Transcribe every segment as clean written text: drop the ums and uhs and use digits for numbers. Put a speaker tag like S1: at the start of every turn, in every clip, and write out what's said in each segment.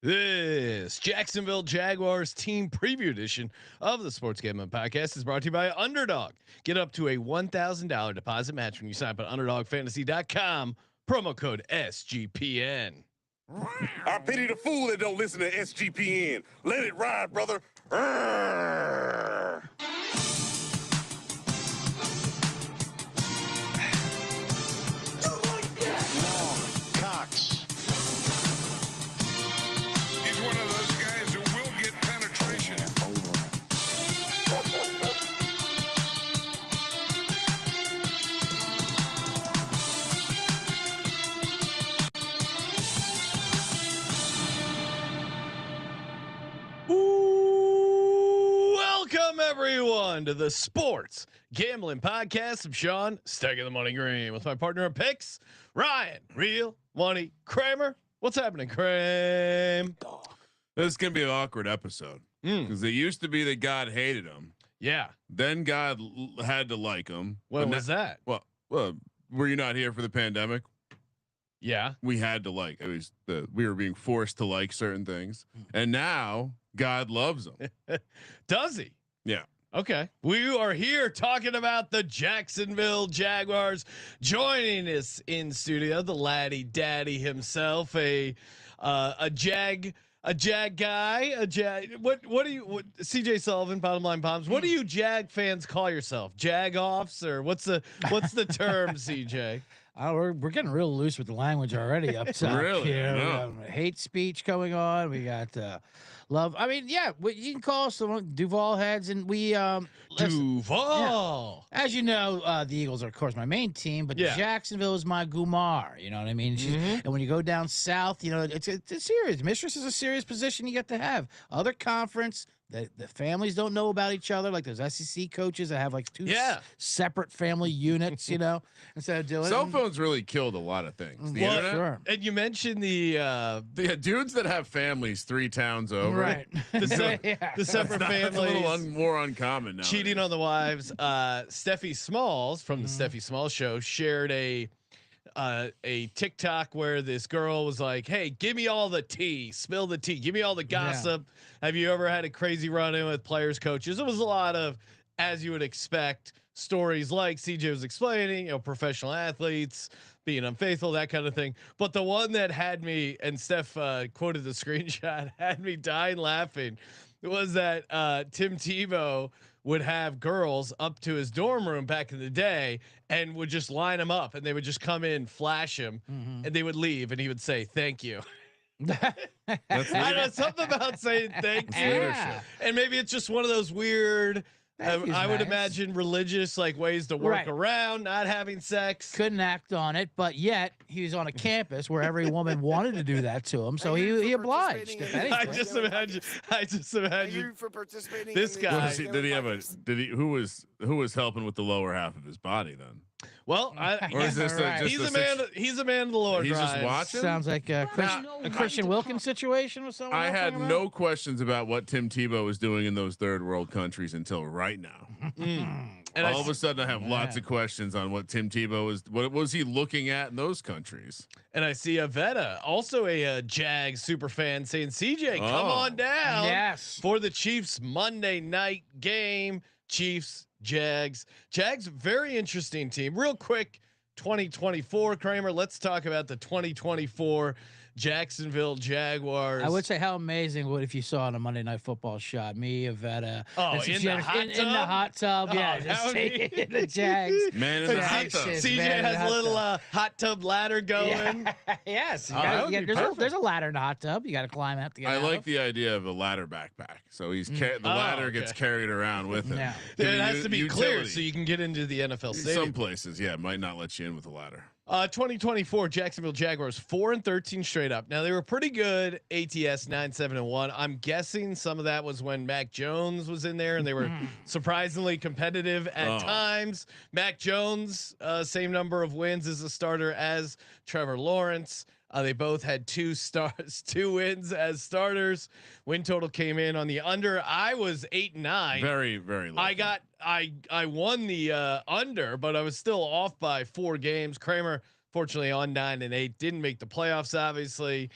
S1: This Jacksonville Jaguars team preview edition of the Sports Gambling Podcast is brought to you by Underdog. Get up to a $1,000 deposit match when you sign up at UnderdogFantasy.com. Promo code SGPN.
S2: I pity the fool that don't listen to SGPN. Let it ride, brother. Arrgh.
S3: Cox.
S4: He's one of those guys who will get penetration.
S1: Welcome everyone to the Sports Gambling Podcast. I'm Sean, Stag of the Money Green, with my partner in picks, Ryan, Real Money Kramer. What's happening, Kramer?
S5: This is gonna be an awkward episode because it used to be that God hated him.
S1: Yeah.
S5: Then God had to like him.
S1: What was that?
S5: Well, were you not here for the pandemic?
S1: Yeah.
S5: We had to like. It was we were being forced to like certain things, and now God loves them.
S1: Does he?
S5: Yeah.
S1: Okay. We are here talking about the Jacksonville Jaguars. Joining us in studio, the laddie daddy himself, a Jag guy, what CJ Sullivan, bottom line bombs. What do you Jag fans call yourself? Jag offs, or what's the term, CJ?
S3: We're getting real loose with the language already up top.
S5: Really?
S3: Here. We
S5: No.
S3: got hate speech going on. We got love. I mean, yeah, you can call us some Duval heads, and we listen,
S1: Duval.
S3: as you know, the Eagles are of course my main team, but
S1: Yeah.
S3: Jacksonville is my Gumar. You know what I mean? And when you go down south, you know it's serious. Mistress is a serious position you get to have. Other conference. The families don't know about each other. Like there's SEC coaches that have like two separate family units, you know, instead of doing
S5: Cell phones really killed a lot of things. The internet.
S3: Sure.
S1: And you mentioned the
S5: Dudes that have families 3 towns over.
S3: Right.
S1: the separate
S5: That's a
S1: families.
S5: little more uncommon now.
S1: Cheating on the wives. Steffi Smalls from the Steffi Smalls show shared a TikTok where this girl was like, "Hey, give me all the tea, spill the tea, give me all the gossip. Have you ever had a crazy run-in with players, coaches?" It was a lot of, as you would expect, stories like CJ was explaining, you know, professional athletes being unfaithful, that kind of thing. But the one that had me, and Steph quoted the screenshot, had me dying laughing, was that Tim Tebow would have girls up to his dorm room back in the day and would just line them up, and they would just come in, flash him, and they would leave, and he would say, "Thank you." I don't know, something about saying thank you.
S3: Yeah.
S1: And maybe it's just one of those weird, I would
S3: nice.
S1: imagine, religious like ways to work
S3: Right.
S1: around not having sex.
S3: Couldn't act on it, but yet he was on a campus where every woman wanted to do that to him, so he obliged. If anything.
S1: I just imagine
S2: For participating
S1: This
S2: in
S1: guy-
S2: the-
S5: Did he have a? Did he? Who was helping with the lower half of his body then?
S1: well,
S5: Or is this
S3: Right.
S1: he's a man. He's a man of the Lord.
S5: He's just
S1: Ryan.
S5: watching.
S3: Sounds like a Christian Wilkins situation with someone.
S5: I
S3: else
S5: had
S3: talking about?
S5: no questions about what Tim Tebow was doing in those third world countries until right now.
S1: And
S5: All of a sudden, I have lots of questions on what Tim Tebow was. What was he looking at in those countries?
S1: And I see Avetta, also a Jags super fan, saying, "CJ, come
S5: Oh.
S1: on down,
S3: Yes.
S1: for the Chiefs Monday night game. Chiefs, Jags, very interesting team. Real quick, 2024, Kramer. Let's talk about the 2024 Jacksonville Jaguars.
S3: I would say how amazing would if you saw on a Monday Night Football shot me, Avetta,
S1: Oh,
S3: and some
S1: in the
S3: generous-
S1: hot
S3: in the
S1: tub?
S3: hot tub, yeah,
S1: Oh,
S3: just
S1: that would be-
S3: taking the Jags.
S5: Man in the hot tub.
S3: Jackson.
S1: CJ
S3: Man in the
S1: has a
S3: hot
S1: little
S3: tub.
S1: hot tub ladder going.
S3: Yeah. Yes, you
S1: Oh,
S3: gotta-
S1: that would
S3: you
S1: be
S3: gotta-
S1: perfect.
S3: there's a ladder in the hot tub. You got to climb out to get
S5: I
S3: out
S5: like
S3: of.
S5: the idea of a ladder backpack. So he's the
S1: Oh,
S5: ladder gets
S1: okay.
S5: carried around with him.
S3: Yeah.
S5: Give
S1: It
S5: me
S1: has to be clear
S5: utility.
S1: so you can get into the NFL stadium.
S5: Some places, yeah, might not let you in with a ladder.
S1: 2024 Jacksonville Jaguars 4-13 straight up. Now they were pretty good. ATS 9-7-1. I'm guessing some of that was when Mac Jones was in there and they were surprisingly competitive at times. Mac Jones, same number of wins as a starter as Trevor Lawrence. They both had 2 wins as starters. Win total came in on the under. I was 8-9.
S5: Very, very low.
S1: I won the under, but I was still off by 4 games. Kramer, unfortunately on 9-8, didn't make the playoffs. Obviously,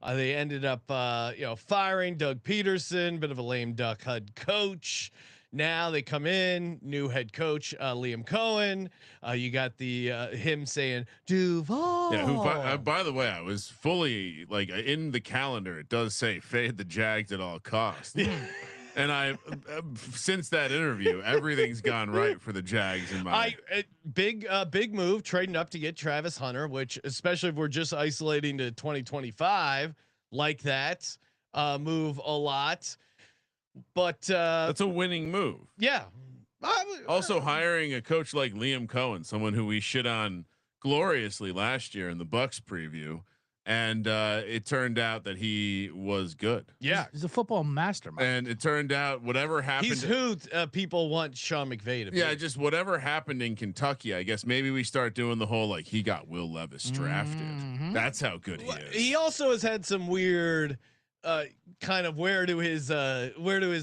S1: they ended up firing Doug Peterson, bit of a lame duck head coach. Now they come in, new head coach Liam Cohen. You got the him saying Duval.
S5: Yeah. Who? By the way, I was fully like in the calendar. It does say fade the Jags at all costs. And I, since that interview, everything's gone right for the Jags. In my
S1: big move, trading up to get Travis Hunter, which especially if we're just isolating to 2025 like that, move a lot. But
S5: that's a winning move.
S1: Yeah.
S5: Also hiring a coach like Liam Cohen, someone who we shit on gloriously last year in the Bucks preview. And it turned out that he was good.
S1: Yeah,
S3: he's a football mastermind.
S5: And it turned out whatever happened.
S1: He's who people want Sean McVay to be.
S5: Yeah, just whatever happened in Kentucky. I guess maybe we start doing the whole like he got Will Levis drafted. That's how good he is.
S1: He also has had some weird. Kind of where do his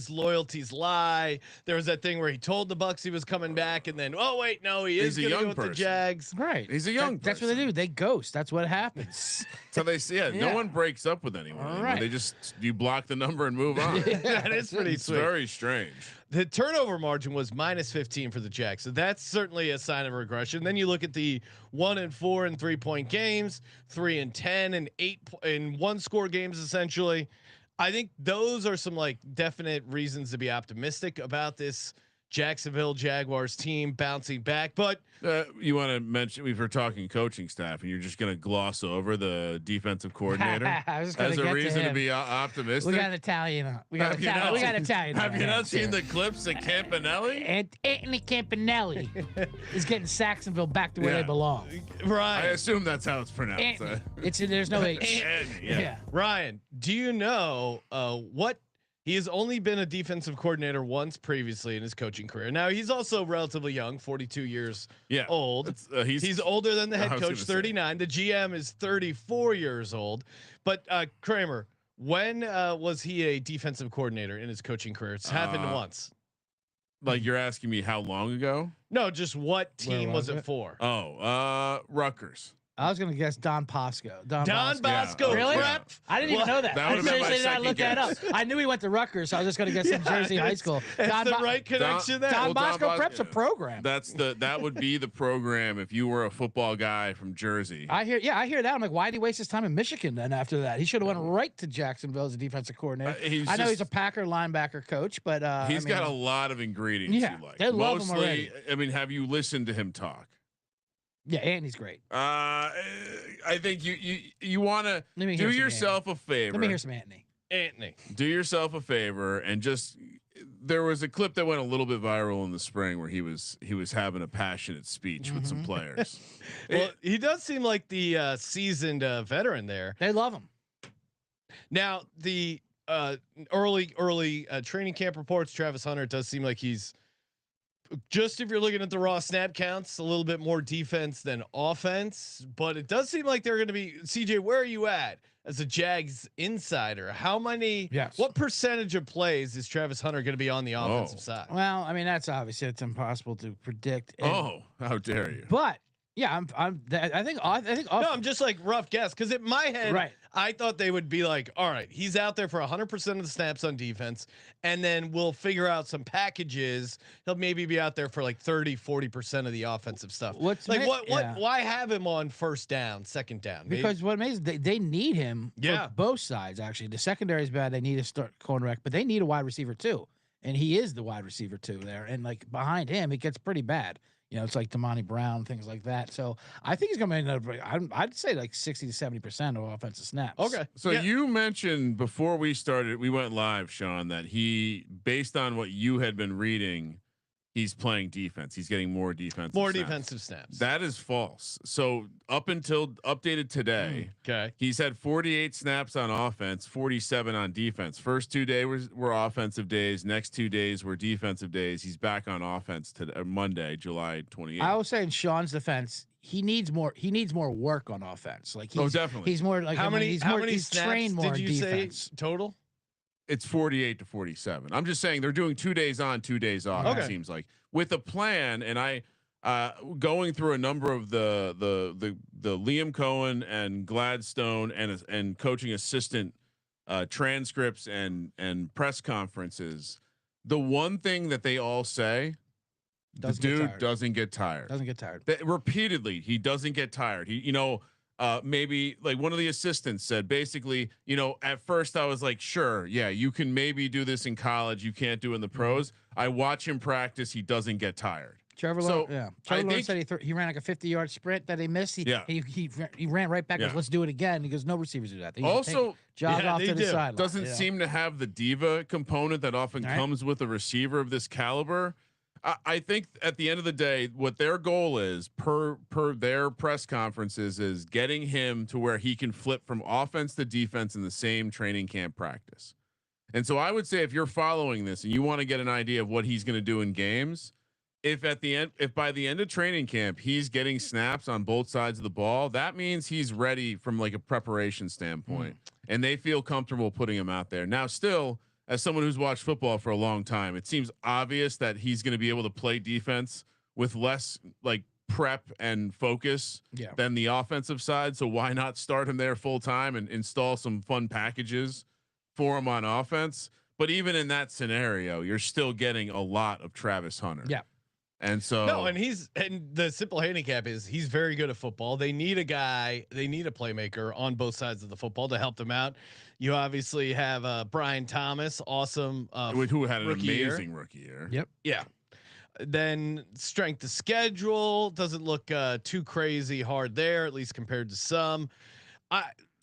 S1: loyalties lie? There was that thing where he told the Bucks he was coming back, and then he is going to go with the Jags.
S3: Right,
S5: he's a young.
S3: That's what they do. They ghost. That's what happens.
S5: So they say, no one breaks up with anyone. Right. They just you block the number and move on.
S1: That is pretty sweet.
S5: Very strange.
S1: The turnover margin was -15 for the Jags, so that's certainly a sign of regression. Then you look at the 1-4 in 3-point games, 3-10 and 8 in 1-score games. Essentially, I think those are some like definite reasons to be optimistic about this Jacksonville Jaguars team bouncing back. But
S5: you want to mention we were talking coaching staff, and you're just going to gloss over the defensive coordinator
S3: as
S5: a reason to be optimistic.
S3: We got Italian. We got Italian.
S5: Have you not seen the clips of Campanelli?
S3: And Anthony Campanelli is getting Saxonville back to where they belong.
S1: Right.
S5: I assume that's how it's pronounced.
S3: There's no H.
S5: Yeah.
S1: Ryan, do you know what? He has only been a defensive coordinator once previously in his coaching career. Now he's also relatively young, 42 years old. He's older than the head coach, 39. The GM is 34 years old. But Kramer, when was he a defensive coordinator in his coaching career? It's happened once.
S5: Like you're asking me how long ago?
S1: No, just what team was it for?
S5: Rutgers.
S3: I was going to guess Don Bosco. Don
S1: Bosco.
S3: Really?
S1: Prep?
S3: I didn't even know that. I seriously did not look that up. I knew he went to Rutgers, so I was just going to guess some Jersey high school.
S1: That's the right connection there.
S3: Don Bosco Prep's a program.
S5: That would be the program if you were a football guy from Jersey.
S3: I hear that. I'm like, why did he waste his time in Michigan then after that? He should have went right to Jacksonville as a defensive coordinator. I know he's a Packer linebacker coach, but
S5: he's got a lot of ingredients you like.
S3: They love him already.
S5: I mean, have you listened to him talk?
S3: Yeah, Andy's great.
S5: I think you want to do yourself a favor.
S3: Let me hear some Anthony.
S5: Do yourself a favor and just. There was a clip that went a little bit viral in the spring where he was having a passionate speech with some players.
S1: Well, he does seem like the seasoned veteran there.
S3: They love him.
S1: Now the early training camp reports, Travis Hunter, it does seem like he's. Just if you're looking at the raw snap counts, a little bit more defense than offense, but it does seem like they're going to be CJ. Where are you at as a Jags insider? What percentage of plays is Travis Hunter going to be on the offensive side?
S3: Well, I mean, that's obviously it's impossible to predict.
S5: How dare you?
S3: But yeah, I think.
S1: No, I'm just like rough guess because in my head,
S3: right.
S1: I thought they would be like, all right, he's out there for 100% of the snaps on defense, and then we'll figure out some packages. He'll maybe be out there for like 30-40% of the offensive stuff. Why have him on first down, second down?
S3: Because what amazing, they need him. For both sides actually. The secondary is bad. They need a start cornerback, but they need a wide receiver too, and he is the wide receiver too there. And like behind him, it gets pretty bad. It's like Damani Brown, things like that. So I think he's going to end up. I'd say like 60 to 70% of offensive snaps.
S1: Okay.
S5: So you mentioned before we went live, Sean, that based on what you had been reading, he's playing defense. He's getting more defensive snaps. That is false. So up until updated today, he's had 48 snaps on offense, 47 on defense. First 2 days were offensive days. Next 2 days were defensive days. He's back on offense today, Monday, July 28th.
S3: I will say in Sean's defense, he needs more work on offense. Like
S5: definitely.
S3: He's more like
S1: how many
S3: he's trained more
S1: did you say total?
S5: It's 48 to 47. I'm just saying they're doing 2 days on, 2 days off. It seems like with a plan. And going through a number of the Liam Cohen and Gladstone and coaching assistant transcripts and press conferences, the one thing that they all say, the dude doesn't get tired.
S3: Doesn't get tired.
S5: Repeatedly, he doesn't get tired. He, maybe like one of the assistants said, basically, at first I was like, sure, yeah, you can maybe do this in college, you can't do it in the pros. I watch him practice. He doesn't get tired.
S3: Trevor Lawrence said he ran like a 50-yard sprint that he missed. He ran right back. Goes, let's do it again. He goes, no receivers do that. They
S5: also
S3: jog off to the sideline.
S5: Doesn't seem to have the diva component that often comes with a receiver of this caliber. I think at the end of the day, what their goal is per their press conferences is getting him to where he can flip from offense to defense in the same training camp practice. And so I would say if you're following this and you want to get an idea of what he's going to do in games, if by the end of training camp he's getting snaps on both sides of the ball, that means he's ready from like a preparation standpoint, and they feel comfortable putting him out there. Now, still, as someone who's watched football for a long time, it seems obvious that he's going to be able to play defense with less like prep and focus than the offensive side. So why not start him there full time and install some fun packages for him on offense? But even in that scenario, you're still getting a lot of Travis Hunter.
S3: Yeah.
S5: And so
S1: and the simple handicap is he's very good at football. They need a playmaker on both sides of the football to help them out. You obviously have Brian Thomas, awesome,
S5: who had an amazing rookie year.
S3: Yep.
S1: Yeah. Then strength of schedule doesn't look too crazy hard there, at least compared to some.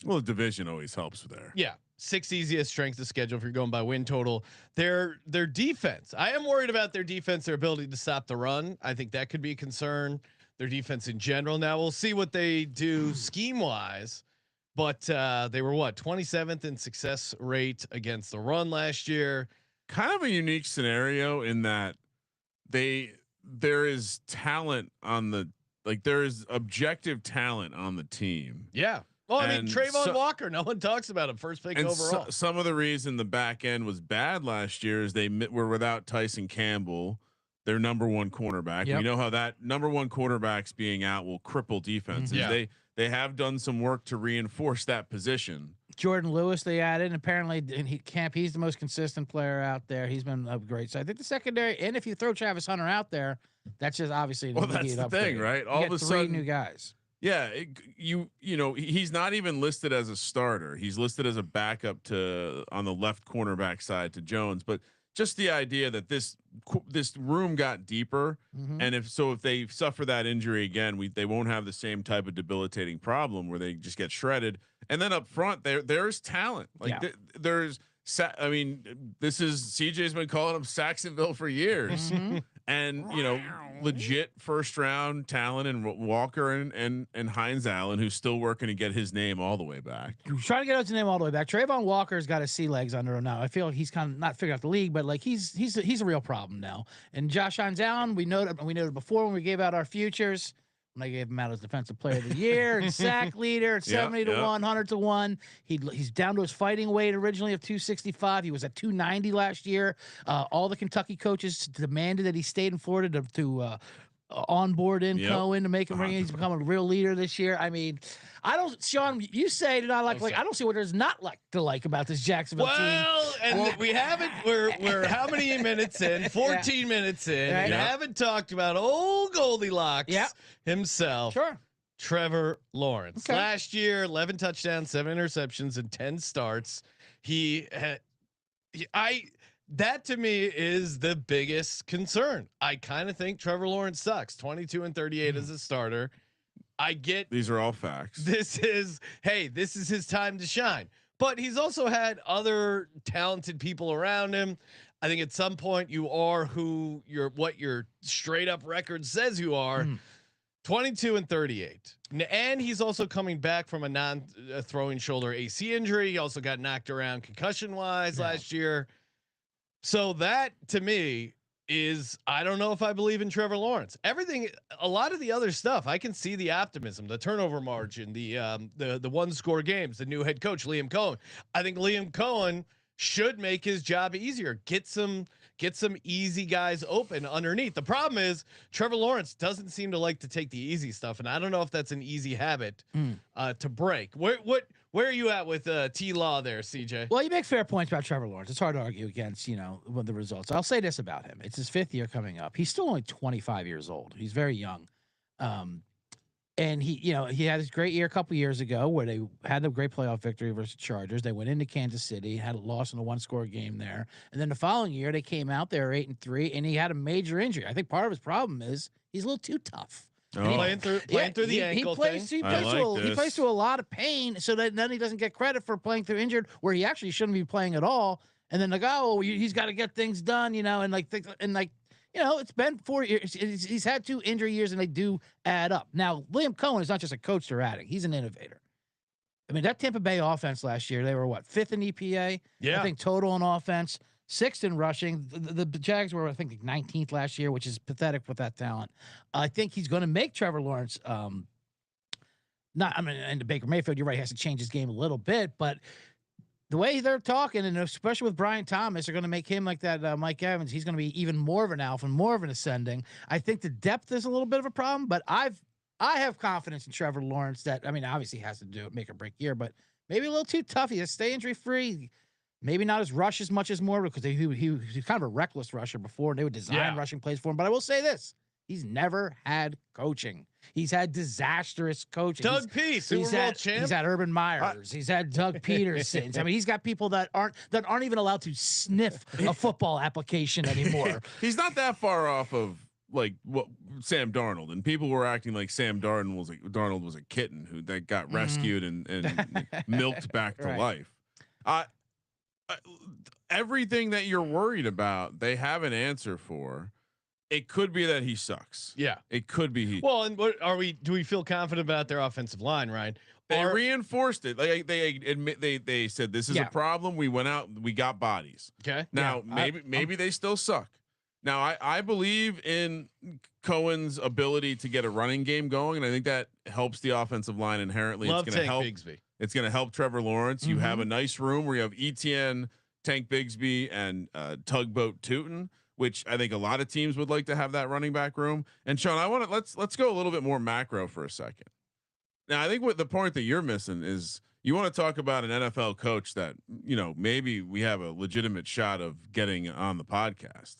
S5: The division always helps there.
S1: Yeah. 6th easiest strength of schedule if you're going by win total. Their defense, I am worried about their defense, their ability to stop the run. I think that could be a concern. Their defense in general. Now we'll see what they do scheme wise, but they were 27th in success rate against the run last year.
S5: Kind of a unique scenario in that there is talent on there is objective talent on the team.
S1: Yeah. Well, I mean, Trayvon Walker, no one talks about him. First pick overall.
S5: Some of the reason the back end was bad last year is they were without Tyson Campbell, their number one cornerback. We know how that number one quarterbacks being out will cripple defenses. They have done some work to reinforce that position.
S3: Jordan Lewis they added, and apparently in camp he's the most consistent player out there. He's been great. So I think the secondary, and if you throw Travis Hunter out there, that's just obviously
S5: that's the thing, right? All of a sudden,
S3: 3 new guys.
S5: Yeah, he's not even listed as a starter. He's listed as a backup on the left cornerback side to Jones. But just the idea that this room got deeper, and if they suffer that injury again, they won't have the same type of debilitating problem where they just get shredded. And then up front, there's talent. There's. I mean, this is CJ's been calling them Saxonville for years, and legit first round talent and Walker and Hines-Allen, who's still working to get his name all the way back.
S3: Trying to get his name all the way back. Trayvon Walker's got his sea legs under him now. I feel like he's kind of not figuring out the league, but like he's a real problem now. And Josh Hines-Allen, we noted before when we gave out our futures. When I gave him out as defensive player of the year and sack leader at 70 to 1, 100 to 1. He's down to his fighting weight originally of 265. He was at 290 last year. All the Kentucky coaches demanded that he stayed in Florida to onboard Cohen to make him ring. He's become a real leader this year. I mean, Sean, you say to not like I don't see what there's not to like about this Jacksonville team.
S1: Well, and we haven't. We're how many minutes in? 14 minutes in. Right. We haven't talked about old Goldilocks himself.
S3: Sure.
S1: Trevor Lawrence. Okay. Last year, 11 touchdowns, 7 interceptions, and 10 starts. That to me is the biggest concern. I kind of think Trevor Lawrence sucks. 22 and 38 as a starter. I get
S5: these are all facts.
S1: This is his time to shine. But he's also had other talented people around him. I think at some point you are what your straight up record says you are. 22 and 38. And he's also coming back from a non-throwing shoulder AC injury. He also got knocked around concussion wise last year. So that to me is, I don't know if I believe in Trevor Lawrence. A lot of the other stuff, I can see the optimism, the turnover margin, the 1 score games, the new head coach, Liam Cohen. I think Liam Cohen should make his job easier. Get some get some easy guys open underneath. The problem is Trevor Lawrence doesn't seem to like to take the easy stuff, and I don't know if that's an easy habit to break. Where are you at with T Law there, CJ?
S3: Well, you make fair points about Trevor Lawrence. It's hard to argue against, the results. I'll say this about him: it's his 5th year coming up. He's still only 25 years old. He's very young. And he had his great year a couple years ago where they had a great playoff victory versus Chargers. They went into Kansas City, had a loss in a 1-score game there. And then the following year they came out, they were 8-3, and he had a major injury. I think part of his problem is he's a little too tough.
S1: Playing through the ankle thing.
S3: He plays through a lot of pain, so that then he doesn't get credit for playing through injured, where he actually shouldn't be playing at all. And then he's got to get things done, it's been 4 years. He's had 2 injury years, and they do add up. Now, Liam Cohen is not just a coach they're adding; he's an innovator. I mean, that Tampa Bay offense last year, they were 5th in EPA.
S1: Yeah,
S3: I think total in offense, 6th in rushing. The Jags were, I think, 19th last year, which is pathetic with that talent. I think he's going to make Trevor Lawrence. And the Baker Mayfield, you're right, he has to change his game a little bit, but the way they're talking, and especially with Brian Thomas, they're going to make him like that Mike Evans. He's going to be even more of an alpha and more of an ascending. I think the depth is a little bit of a problem, but I have confidence in Trevor Lawrence that, obviously he has to do it, make or break year, but maybe a little too tough. He has to stay injury free. Maybe not as rush as much as more, because he was kind of a reckless rusher before, and they would design rushing plays for him. But I will say this: he's never had coaching. He's had disastrous coaching.
S1: Doug Pease, Super Bowl champ.
S3: He's had Urban Meyers. He's had Doug Petersons. He's got people that aren't even allowed to sniff a football application anymore.
S5: He's not that far off of what Sam Darnold, and people were acting like Sam Darnold was a kitten that got rescued and milked back to life. Everything that you're worried about, they have an answer for. It could be that he sucks.
S1: Yeah,
S5: it could be he.
S1: Well, and do we feel confident about their offensive line, Ryan?
S5: They reinforced it. They said this is a problem. We went out, we got bodies.
S1: Okay.
S5: Now maybe they still suck. Now I believe in Cohen's ability to get a running game going, and I think that helps the offensive line inherently.
S1: Love
S5: it's going to help
S1: Bigsby.
S5: It's going to help Trevor Lawrence. You have a nice room where you have Etienne, Tank Bigsby, and Tugboat Tootin, which I think a lot of teams would like to have that running back room. And Sean, let's go a little bit more macro for a second. Now, I think what the point that you're missing is you want to talk about an NFL coach that, maybe we have a legitimate shot of getting on the podcast.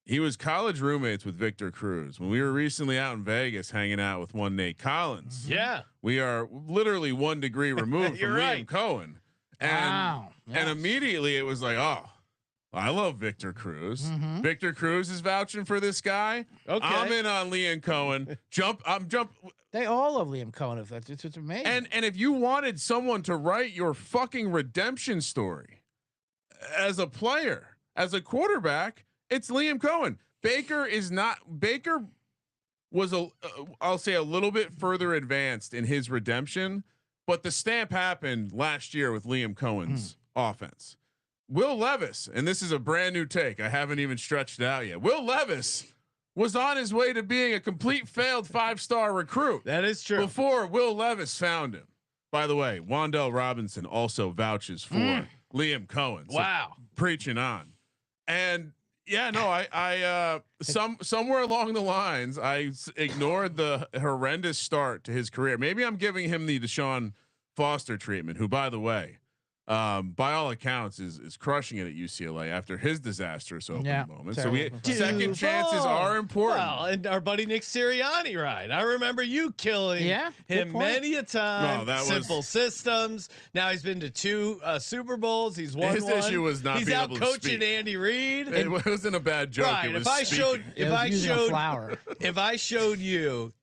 S5: He was college roommates with Victor Cruz when we were recently out in Vegas hanging out with one Nate Collins.
S1: Yeah,
S5: we are literally 1 degree removed from Liam Cohen. And immediately it was like, oh, I love Victor Cruz. Victor Cruz is vouching for this guy.
S1: Okay,
S5: I'm in on Liam Cohen. I'm jump.
S3: They all love Liam Cohen. If it's amazing.
S5: And if you wanted someone to write your fucking redemption story as a player, as a quarterback, it's Liam Cohen. Baker was I'll say a little bit further advanced in his redemption, but the stamp happened last year with Liam Cohen's offense. Will Levis, and this is a brand new take, I haven't even stretched it out yet. Will Levis was on his way to being a complete failed 5-star recruit.
S1: That is true.
S5: Before Will Levis found him. By the way, Wan'Dale Robinson also vouches for Liam Cohen. So
S1: wow.
S5: Preaching on. And somewhere along the lines, I ignored the horrendous start to his career. Maybe I'm giving him the Deshaun Foster treatment, who, by the way, by all accounts is crushing it at UCLA after his disastrous opening moment. So second chances are important.
S1: Well, and our buddy Nick Sirianni, right? I remember you killing him many a time.
S5: No,
S1: Simple systems. Now he's been to 2 Super Bowls. He's won
S5: his
S1: one.
S5: Issue was not
S1: he's
S5: being
S1: out
S5: able to
S1: coaching
S5: speak.
S1: Andy Reid.
S5: It wasn't a bad joke.
S1: Right.
S5: It was
S1: if I showed you,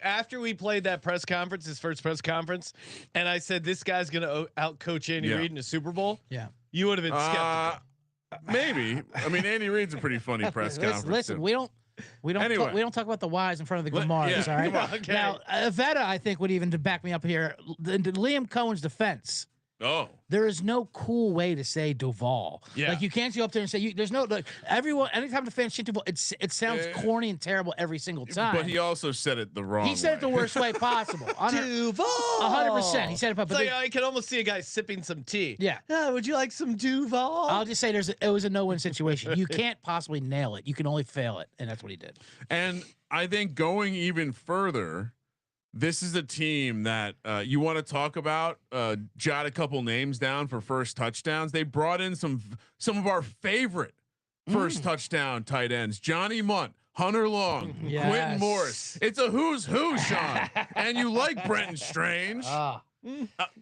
S1: after we played that press conference, his first press conference, and I said this guy's going to out coach Andy Reid in a Super Bowl, you would have been skeptical.
S5: Maybe. I mean, Andy Reid's a pretty funny press conference.
S3: Listen, we don't talk about the whys in front of the Gamars. All right.
S1: Okay.
S3: Now, Avetta, I think, would even to back me up here. In Liam Cohen's defense,
S5: Oh,
S3: There is no cool way to say Duval.
S1: Yeah.
S3: Like you can't go up there and say there's no like everyone. Anytime the fans chant Duval, it sounds corny and terrible every single time.
S5: but he also said it the wrong way.
S3: He said it the worst way possible.
S1: Duval.
S3: 100%. He said it, but
S1: It's like, I can almost see a guy sipping some tea.
S3: Yeah.
S1: Would you like some Duval?
S3: I'll just say it was a no-win situation. You can't possibly nail it. You can only fail it, and that's what he did.
S5: And I think going even further, this is a team that you want to talk about. Jot a couple names down for first touchdowns. They brought in some of our favorite first touchdown tight ends: Johnny Munt, Hunter Long, Quentin Morris. It's a who's who, Sean. And you like Brenton Strange.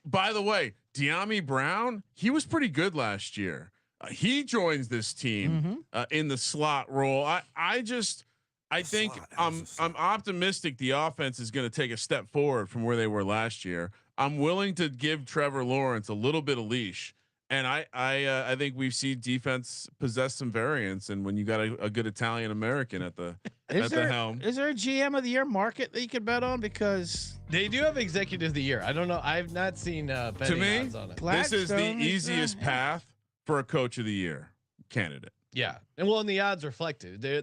S5: By the way, De'Ami Brown, he was pretty good last year. He joins this team in the slot role. I think I'm optimistic the offense is going to take a step forward from where they were last year. I'm willing to give Trevor Lawrence a little bit of leash, and I think we've seen defense possess some variance. And when you got a good Italian American at the helm,
S3: is there a GM of the year market that you could bet on? Because
S1: they do have executive of the year. I don't know. I've not seen betting odds on it.
S5: This is the easiest path for a coach of the year candidate.
S1: Yeah, and the odds reflect it. They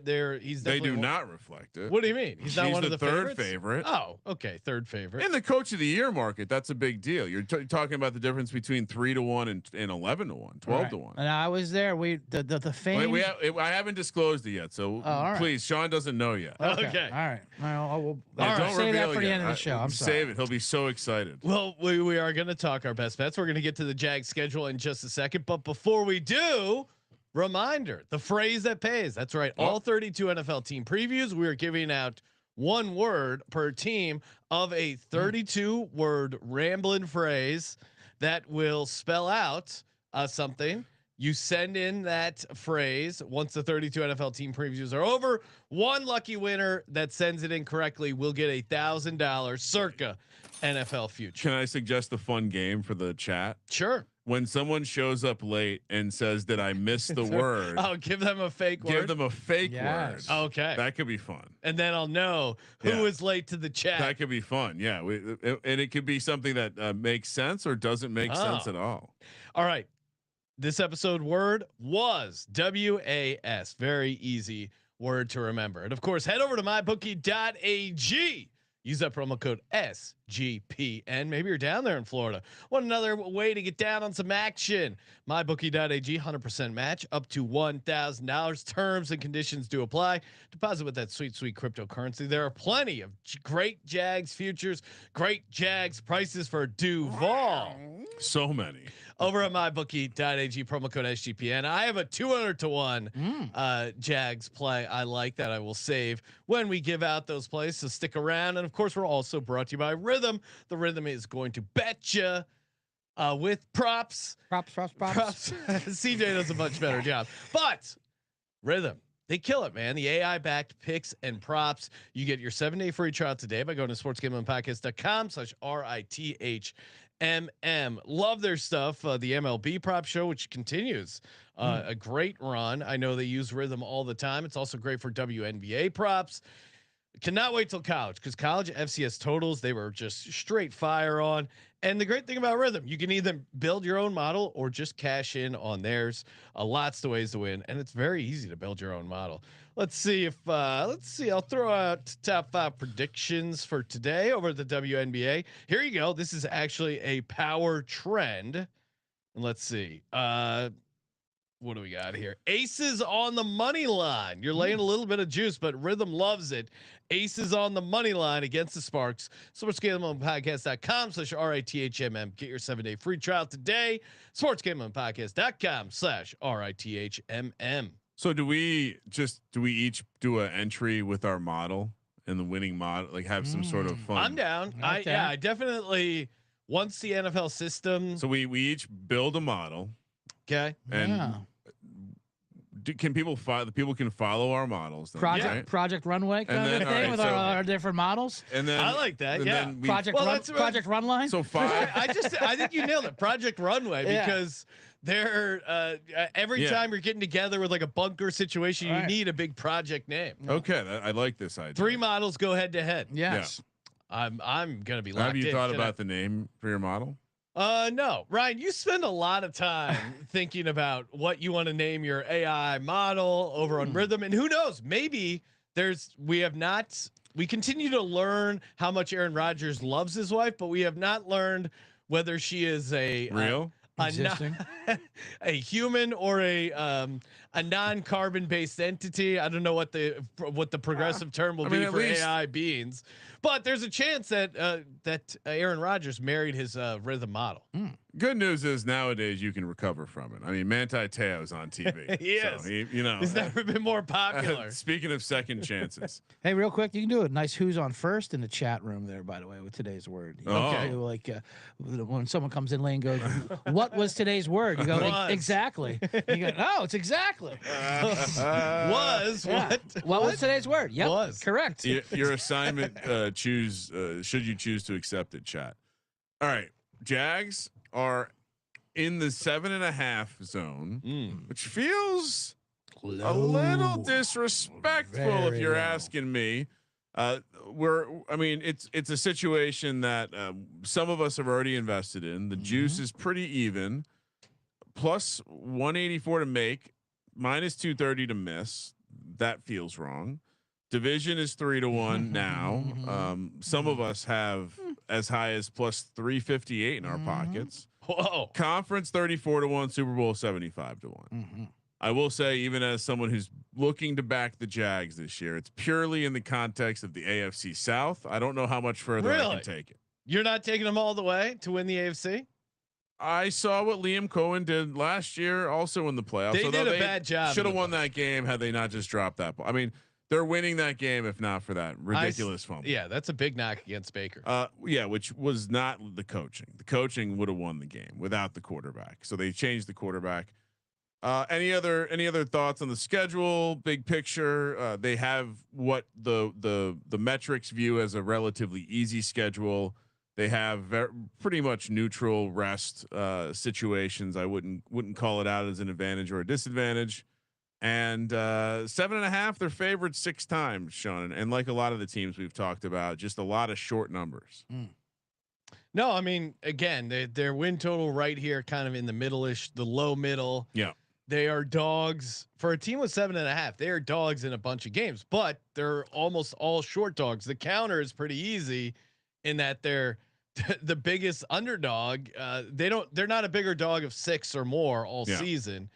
S5: do not reflect it.
S1: What do you mean? He's not one of the
S5: third favorite.
S1: Oh, okay, third favorite.
S5: In the coach of the year market, that's a big deal. You're talking about the difference between 3-1 and 11-1, 12-1.
S3: And I was there. The fame.
S5: I haven't disclosed it yet, so please, Sean doesn't know yet.
S1: Okay.
S3: All right. Well,
S5: don't
S3: say that
S5: reveal
S3: for the
S5: yet.
S3: end of the show. I'm sorry.
S5: Save it. He'll be so excited.
S1: Well, we are going to talk our best bets. We're going to get to the Jags schedule in just a second, but before we do. Reminder, the phrase that pays. That's right. All 32 NFL team previews. We're giving out one word per team of a 32 word rambling phrase that will spell out something. You send in that phrase once the 32 NFL team previews are over. One lucky winner that sends it in correctly will get $1,000 circa NFL future.
S5: Can I suggest a fun game for the chat?
S1: Sure.
S5: When someone shows up late and says that I missed the word,
S1: give them a fake word.
S5: Give them a fake word.
S1: Okay,
S5: that could be fun.
S1: And then I'll know who is late to the chat.
S5: That could be fun. Yeah, and it could be something that makes sense or doesn't make sense at all.
S1: All right, this episode word was WAS. Very easy word to remember. And of course, head over to mybookie.ag. Use that promo code SGPN. Maybe you're down there in Florida. Want another way to get down on some action? MyBookie.ag, 100% match up to $1,000. Terms and conditions do apply. Deposit with that sweet, sweet cryptocurrency. There are plenty of great Jags futures, great Jags prices for Duval.
S5: So many.
S1: Over at mybookie.ag, promo code SGPN. I have a 200-1 Jags play. I like that. I will save when we give out those plays. So stick around. And of course, we're also brought to you by Rhythm. The Rhythm is going to bet you with props.
S3: Props.
S1: CJ does a much better job. But Rhythm, they kill it, man. The AI backed picks and props. You get your 7-day free trial today by going to sportsgamblingpodcast.com/RITH. Love their stuff. The MLB prop show, which continues a great run. I know they use Rhythm all the time. It's also great for WNBA props. Cannot wait till college, because college FCS totals, they were just straight fire on. And the great thing about Rhythm, you can either build your own model or just cash in on theirs. Lots of ways to win, and it's very easy to build your own model. Let's see. I'll throw out top 5 predictions for today over at the WNBA. Here you go. This is actually a power trend. And let's see. What do we got here? Aces on the money line. You're laying a little bit of juice, but Rhythm loves it. Aces on the money line against the Sparks. SportsGamblingPodcast.com/RITHMM. Get your 7-day free trial today. SportsGamblingPodcast.com/RITHMM.
S5: So do we each do an entry with our model and the winning model, like have some sort of fun?
S1: I'm down. I definitely once the NFL system.
S5: So we each build a model.
S1: Okay.
S5: And can people follow? The people can follow our models. Then,
S3: Project Runway kind of thing with our different models.
S5: And then
S1: I like that. Yeah.
S3: Project Runline.
S5: So 5.
S1: I think you nailed it. Project Runway, because they're every time you're getting together with like a bunker situation, you need a big project name.
S5: Okay, I like this idea.
S1: 3 models go head to head.
S3: Yes.
S1: I'm gonna be locked in.
S5: Have you thought about the name for your model?
S1: No, Ryan, you spend a lot of time thinking about what you want to name your AI model over on Rhythm, and who knows, maybe we continue to learn how much Aaron Rodgers loves his wife, but we have not learned whether she is a
S3: Existing.
S1: a human or a non-carbon based entity. I don't know what the progressive term will be for AI beings, but there's a chance that Aaron Rodgers married his rhythm model.
S5: Good news is nowadays you can recover from it. I mean, Manti Te'o's on TV.
S1: Yes,
S5: so he's
S1: never been more popular.
S5: Speaking of second chances,
S3: hey, real quick, you can do a nice "Who's on first" in the chat room there. By the way, with today's word,
S1: okay.
S3: Like when someone comes in late and goes, "What was today's word?" You go, "Exactly." You go, "No, it's exactly." What was today's word? Yep, was correct.
S5: Your assignment. Should you choose to accept it, chat. All right, Jags are in the 7.5 zone, which feels a little disrespectful if you're asking me. It's a situation that some of us have already invested in. The juice is pretty even. Plus 184 to make, minus 230 to miss. That feels wrong. Division is 3-1 now. Some of us have as high as plus 358 in our pockets.
S1: Whoa.
S5: Conference 34-1, Super Bowl 75-1. I will say, even as someone who's looking to back the Jags this year, it's purely in the context of the AFC South. I don't know how much further I can take it.
S1: You're not taking them all the way to win the AFC?
S5: I saw what Liam Cohen did last year, also in the playoffs.
S1: They did a bad job.
S5: Should have won that game had they not just dropped that ball. I mean, they're winning that game if not for that ridiculous fumble.
S1: Yeah, that's a big knock against Baker.
S5: Which was not the coaching. The coaching would have won the game without the quarterback. So they changed the quarterback. Any other thoughts on the schedule? Big picture. They have what the metrics view as a relatively easy schedule. They have pretty much neutral rest situations. I wouldn't call it out as an advantage or a disadvantage. And 7.5, they're favored 6 times, Sean. And like a lot of the teams we've talked about, just a lot of short numbers.
S1: No, I mean, again, their win total right here, kind of in the middle-ish, the low middle.
S5: Yeah.
S1: They are dogs for a team with 7.5. They are dogs in a bunch of games, but they're almost all short dogs. The counter is pretty easy in that they're the biggest underdog. They're not a bigger dog of 6 or more all season.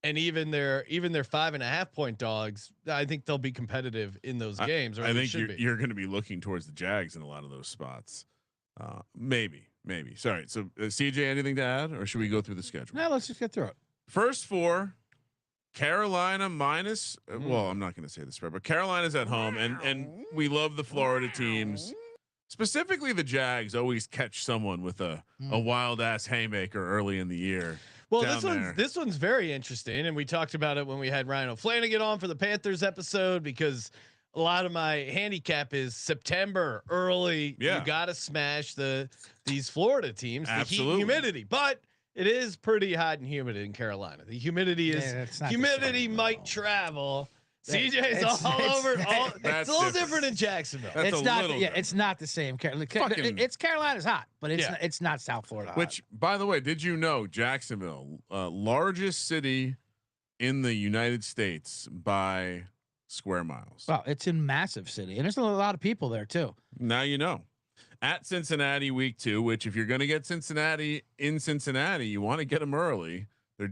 S1: And even their 5.5 point dogs, I think they'll be competitive in those games. Or
S5: I think you're going to be looking towards the Jags in a lot of those spots. Maybe. Sorry. So CJ, anything to add, or should we go through the schedule?
S3: No, let's just get through it.
S5: First 4, Carolina minus. Well, I'm not going to say the spread, but Carolina's at home, and we love the Florida teams. Specifically, the Jags always catch someone with a wild ass haymaker early in the year.
S1: Well, this one's very interesting, and we talked about it when we had Ryan O'Flanagan on for the Panthers episode, because a lot of my handicap is September early.
S5: Yeah.
S1: You got to smash these Florida teams,
S5: Absolutely.
S1: the heat and humidity, but it is pretty hot and humid in Carolina. The humidity humidity might travel. CJ's all over. It's a little different in Jacksonville.
S3: It's not the same. It's Carolina's hot, but it's not South Florida.
S5: Which, by the way, did you know Jacksonville, largest city in the United States by square miles?
S3: Well, it's a massive city, and there's a lot of people there too.
S5: Now you know. At Cincinnati week 2, which if you're going to get Cincinnati in Cincinnati, you want to get them early.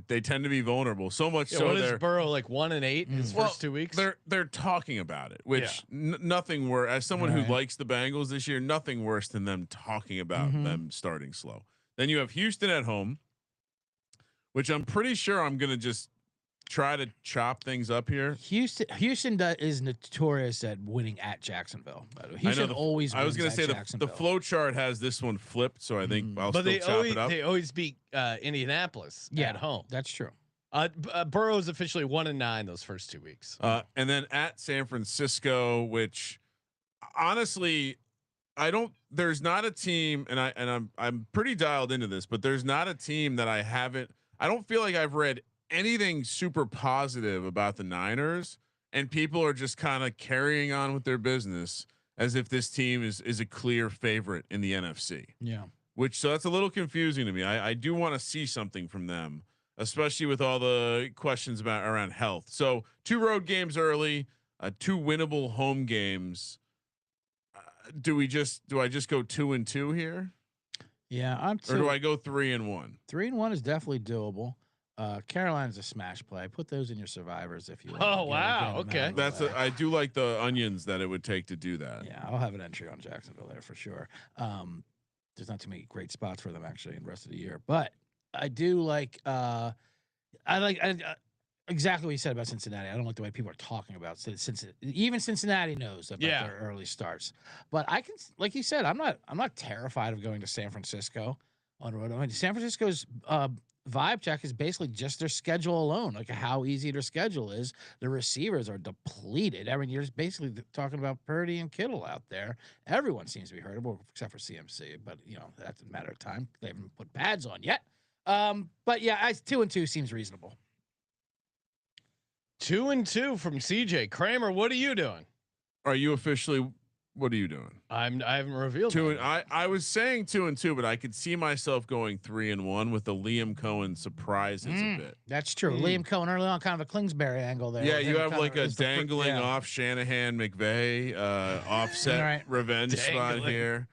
S5: They tend to be vulnerable, so much so.
S1: What is Burrow like 1-8 in his first 2 weeks?
S5: They're talking about it, which nothing worse. As someone who likes the Bengals this year, nothing worse than them talking about them starting slow. Then you have Houston at home, which I'm pretty sure I'm going to just try to chop things up here.
S3: Houston is notorious at winning at Jacksonville. Houston always.
S5: I was going to say the flow chart has this one flipped, so I think I'll still chop it up.
S1: They always beat Indianapolis at home.
S3: That's true.
S1: Burrow's officially 1-9 those first 2 weeks.
S5: And then at San Francisco, which honestly, there's not a team, and I'm pretty dialed into this, but there's not a team that I don't feel like I've read anything super positive about the Niners, and people are just kind of carrying on with their business as if this team is a clear favorite in the NFC.
S3: Yeah.
S5: so that's a little confusing to me. I do want to see something from them, especially with all the questions around health. So 2 road games early, 2 winnable home games. Do I just go 2-2 here?
S3: Yeah,
S5: or do I go 3-1?
S3: 3-1 is definitely doable. Carolina's a smash play. Put those in your survivors if you want.
S1: Oh wow, okay.
S5: I do like the onions that it would take to do that.
S3: Yeah, I'll have an entry on Jacksonville there for sure. There's not too many great spots for them actually in the rest of the year, but I do like. Exactly what you said about Cincinnati. I don't like the way people are talking about Cincinnati. Even Cincinnati knows about their early starts. But I can, like you said, I'm not terrified of going to San Francisco on the road. I mean, San Francisco's vibe check is basically just their schedule alone, like how easy their schedule is. The receivers are depleted. I mean, you're just basically talking about Purdy and Kittle out there. Everyone seems to be hurt, except for CMC. But that's a matter of time. They haven't put pads on yet. But yeah, 2-2 seems reasonable.
S1: 2-2 from CJ Kramer. What are you doing?
S5: Are you officially? What are you doing?
S1: I haven't revealed.
S5: 2 I was saying 2-2, but I could see myself going 3-1 with the Liam Cohen surprises a bit.
S3: That's true. Liam Cohen early on, kind of a Kingsbury angle there.
S5: Yeah, you have like a dangling off Shanahan McVay offset revenge spot here.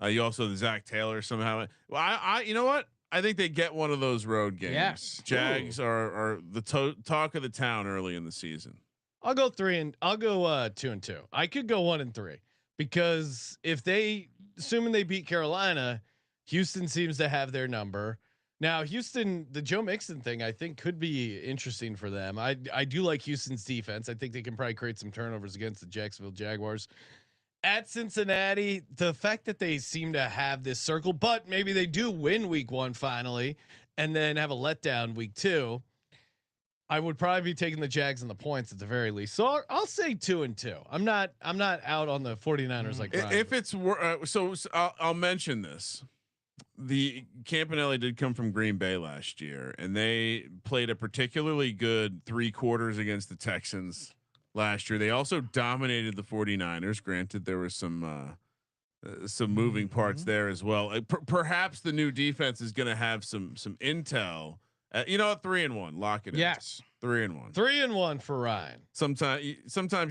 S5: You also the Zach Taylor somehow. Well, I you know what? I think they get one of those road games.
S3: Yes.
S5: Jags are the talk of the town early in the season.
S1: I'll go 2-2. I could go 1-3 because if assuming they beat Carolina, Houston seems to have their number. Now Houston, the Joe Mixon thing, I think could be interesting for them. I do like Houston's defense. I think they can probably create some turnovers against the Jacksonville Jaguars. At Cincinnati, the fact that they seem to have this circle, but maybe they do win week 1 finally, and then have a letdown week 2. I would probably be taking the Jags and the points at the very least. So I'll say 2-2. I'm not out on the 49ers like Ryan.
S5: If it's so I'll mention this. The Campanelli did come from Green Bay last year, and they played a particularly good 3 quarters against the Texans last year. They also dominated the 49ers. Granted, there was some moving parts there as well. Perhaps the new defense is going to have some intel. 3-1, lock it in.
S3: Yes,
S5: 3-1.
S1: 3-1 for Ryan.
S5: Sometimes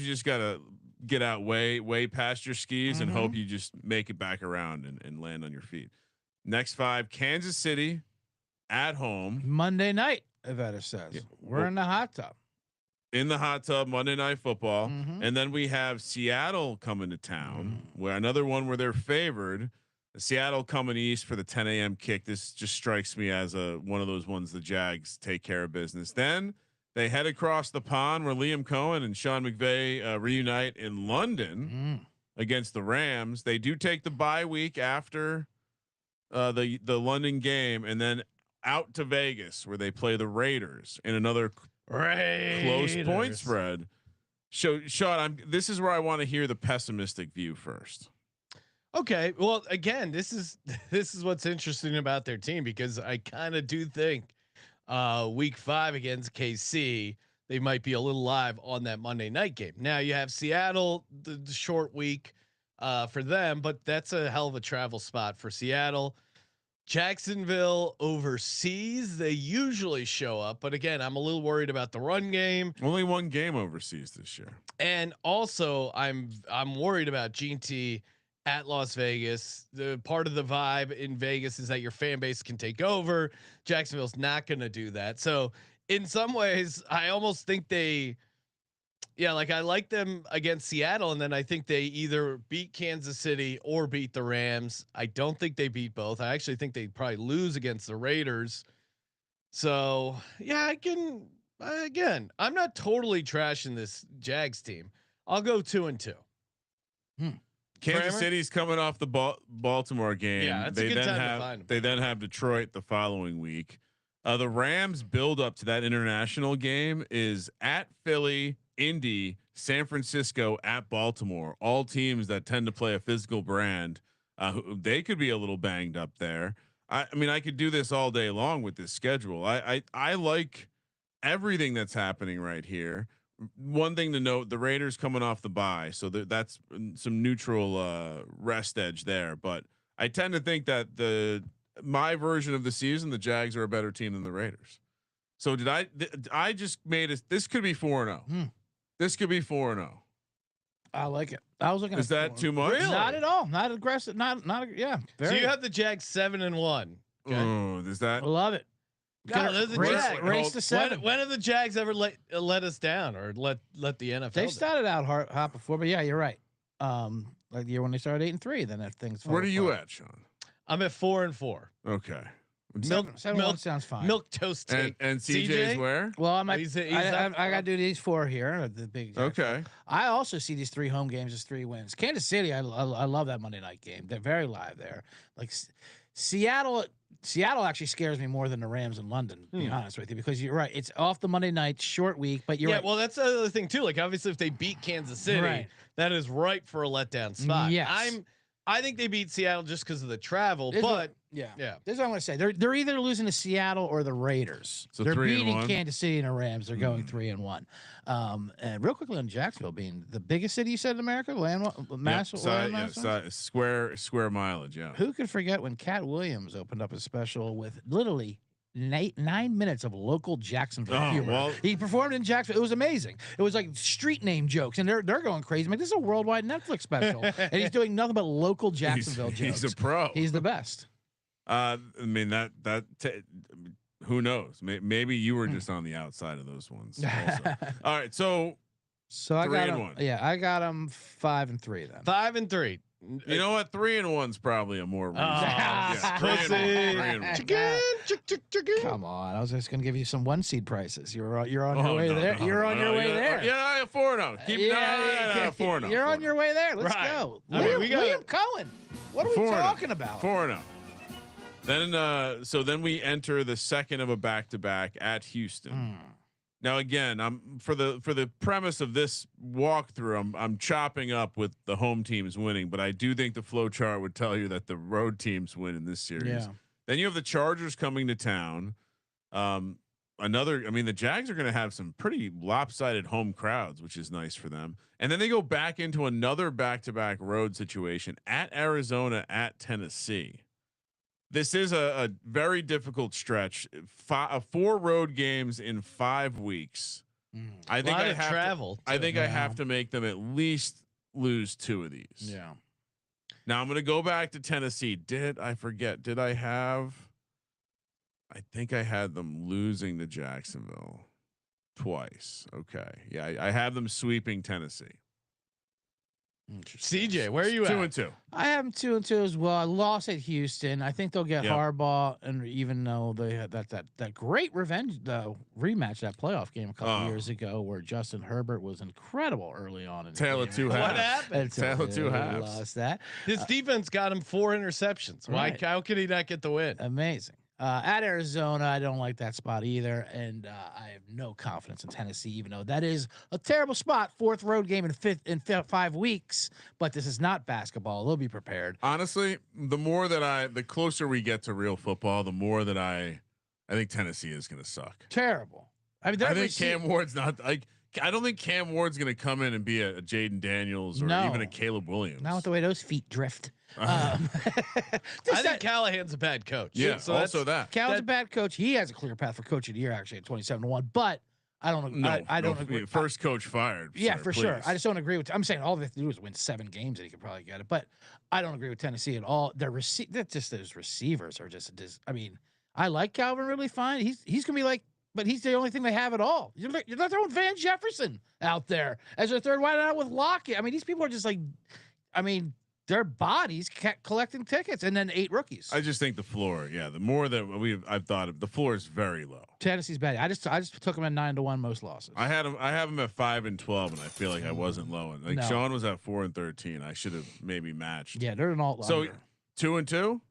S5: you just gotta get out way past your skis and hope you just make it back around and land on your feet. Next 5: Kansas City at home
S3: Monday night. Evetta says we're in the hot tub.
S5: In the hot tub, Monday Night Football, and then we have Seattle coming to town, where another one where they're favored. Seattle coming east for the 10 a.m. kick. This just strikes me as one of those ones the Jags take care of business. Then they head across the pond where Liam Cohen and Sean McVay reunite in London against the Rams. They do take the bye week after the London game, and then out to Vegas where they play the Raiders in another close point spread. So Sean, this is where I want to hear the pessimistic view first.
S1: Okay, well, again, this is what's interesting about their team, because I kind of do think week 5 against KC they might be a little live on that Monday night game. Now you have Seattle, the short week for them, but that's a hell of a travel spot for Seattle. Jacksonville overseas, they usually show up, but again, I'm a little worried about the run game.
S5: Only 1 game overseas this year,
S1: and also I'm worried about Gene T at Las Vegas. The part of the vibe in Vegas is that your fan base can take over. Jacksonville's not going to do that. So in some ways, I almost think I like them against Seattle, and then I think they either beat Kansas City or beat the Rams. I don't think they beat both. I actually think they probably lose against the Raiders. So yeah, I'm not totally trashing this Jags team. I'll go 2-2.
S5: Kansas City's coming off the Baltimore game.
S1: Yeah, that's a good time to find them.
S5: They then have Detroit the following week. The Rams build up to that international game is at Philly, Indy, San Francisco, at Baltimore. All teams that tend to play a physical brand. They could be a little banged up there. I mean, I could do this all day long with this schedule. I like everything that's happening right here. One thing to note: the Raiders coming off the bye, so that's some neutral rest edge there. But I tend to think that my version of the season, the Jags are a better team than the Raiders. So I just made it. This could be 4-0. This could be 4-0.
S3: I like it. I was looking.
S5: Is that too much?
S1: Really?
S3: Not at all. Not aggressive. Not. Yeah.
S1: So you have the Jags 7-1. Okay.
S5: Oh, is that?
S3: I love it.
S1: God, they're the Jags.
S3: Race to 7.
S1: When have the Jags ever let us down or let the NFL?
S3: They
S1: down?
S3: started out hot before, but yeah, you're right. Like the year when they started 8-3, then that thing's.
S5: Where are you at, Sean?
S1: I'm at 4-4.
S5: Okay.
S3: Milk sounds fine.
S1: Milk toast take.
S5: And CJ's where?
S3: Well, I got to do these 4 here. The big.
S5: Okay.
S3: I also see these 3 home games as 3 wins. Kansas City, I love that Monday night game. They're very live there. Like Seattle actually scares me more than the Rams in London, to be honest with you, because you're right. It's off the Monday night, short week, but you're right.
S1: Well, that's the other thing too. Like obviously if they beat Kansas City, that is ripe for a letdown spot.
S3: Yes.
S1: I think they beat Seattle just because of the travel, but
S3: yeah.
S1: Yeah.
S3: This is what I'm going to say. They're either losing to Seattle or the Raiders.
S5: So
S3: they're
S5: 3-1.
S3: beating Kansas City and the Rams. They're going 3-1. And real quickly on Jacksonville being the biggest city you said in America,
S5: square mileage. Yeah.
S3: Who could forget when Cat Williams opened up a special with literally 9 minutes of local Jacksonville humor.
S5: Well,
S3: he performed in Jacksonville. It was amazing. It was like street name jokes, and they're going crazy. I'm like, this is a worldwide Netflix special, and he's doing nothing but local Jacksonville jokes.
S5: He's a pro.
S3: He's the best.
S5: I mean who knows? Maybe you were just on the outside of those ones. Also. All right, so
S3: I got
S5: 3-1.
S3: Yeah, I got him 5-3 then.
S1: 5-3.
S5: You know what? 3-1's probably a more reasonable.
S3: Come on, I was just going to give you some 1-seed prices. You're on your way there. You're on your way there.
S5: Yeah, 4-0. Keep 4-0.
S3: You're on your way there. Let's go. Liam Cohen. What are we talking about?
S5: 4-0. Then then we enter the second of a back-to-back at Houston. Now again, I'm for the premise of this walkthrough, I'm chopping up with the home teams winning, but I do think the flow chart would tell you that the road teams win in this series.
S3: Yeah.
S5: Then you have the Chargers coming to town. The Jags are going to have some pretty lopsided home crowds, which is nice for them. And then they go back into another back-to-back road situation at Arizona, at Tennessee. This is a very difficult stretch. 4 road games in 5 weeks. I think I have travel. I think I have to make them at least lose 2 of these.
S3: Yeah.
S5: Now I'm going to go back to Tennessee. Did I forget? Did I have? I think I had them losing to Jacksonville twice. Okay. Yeah, I have them sweeping Tennessee.
S1: CJ, where are you at?
S5: 2-2.
S3: I have them 2-2 as well. I lost at Houston. I think they'll get Harbaugh, and even though they had that great revenge rematch, that playoff game a couple years ago, where Justin Herbert was incredible early on in the
S5: Tale
S3: game.
S5: of 2 halves.
S1: What happened?
S5: Tale of 2 halves.
S3: Lost that.
S1: His defense got him 4 interceptions. Why? How could he not get the win?
S3: Amazing. At Arizona, I don't like that spot either, and I have no confidence in Tennessee, even though that is a terrible spot. 4th road game in 5 weeks, but this is not basketball. They'll be prepared.
S5: Honestly, the closer we get to real football, the more that I think Tennessee is going to suck.
S3: Terrible. I mean,
S5: I think Cam Ward's not like. I don't think Cam Ward's going to come in and be a Jaden Daniels or even a Caleb Williams.
S3: Not with the way those feet drift.
S1: I think Callahan's a bad coach.
S5: Yeah, so also that.
S3: Callahan's a bad coach. He has a clear path for coach of the year, actually, at 27-1. But I don't agree. I don't agree.
S5: First coach fired.
S3: Yeah, for sure. I just don't agree with. I'm saying all they have to do is win 7 games and he could probably get it. But I don't agree with Tennessee at all. Those receivers are just. I mean, I like Calvin Ridley fine. He's gonna be like. But he's the only thing they have at all. You're not throwing Van Jefferson out there as a third wide out with Lockett. I mean, these people are just like, their bodies collecting tickets, and then 8 rookies.
S5: I just think the floor, the more that I've thought of, the floor is very low.
S3: Tennessee's bad. I just took them at 9-1 most losses.
S5: I have them at 5-12, and I feel like I wasn't low. And Sean was at 4-13. I should have maybe matched.
S3: Yeah, they're an alt.
S5: So 2-2.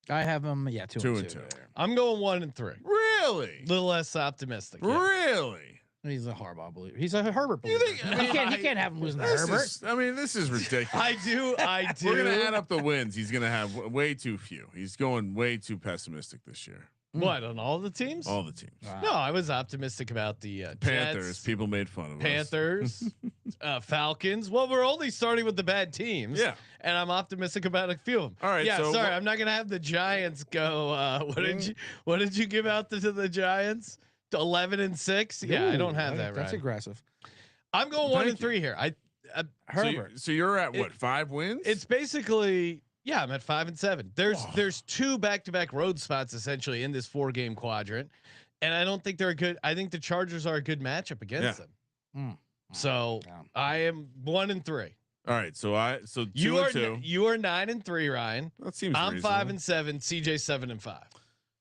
S3: I have them. Yeah, 2-2.
S1: I'm going 1-3.
S5: Really?
S1: A little less optimistic.
S5: Yeah. Really?
S3: He's a Harbaugh believer. He's a Herbert believer. He can't have him losing to Herbert.
S5: This is ridiculous.
S1: I do.
S5: We're gonna add up the wins. He's gonna have way too few. He's going way too pessimistic this year.
S1: What, on all the teams?
S5: All the teams.
S3: Wow.
S1: No, I was optimistic about the
S5: Panthers.
S1: Jets,
S5: People made fun of
S1: Panthers, Falcons. Well, we're only starting with the bad teams.
S5: Yeah.
S1: And I'm optimistic about a few of them.
S5: All right.
S1: Yeah.
S5: So
S1: Sorry, I'm not gonna have the Giants go. What did you give out to the Giants? 11-6. Yeah, I don't have that.
S3: That's
S1: right.
S3: aggressive.
S1: I'm going 1-3 here.
S3: Herbert.
S5: So you're at what? 5 wins?
S1: It's basically. Yeah, I'm at 5-7. There's 2 back-to-back road spots essentially in this 4-game quadrant, and I don't think they're a good. I think the Chargers are a good matchup against them. So I am 1-3.
S5: All right. So 2
S1: you are
S5: 2.
S1: You are 9-3, Ryan.
S5: That seems.
S1: I'm
S5: reasonable.
S1: 5-7. CJ 7-5.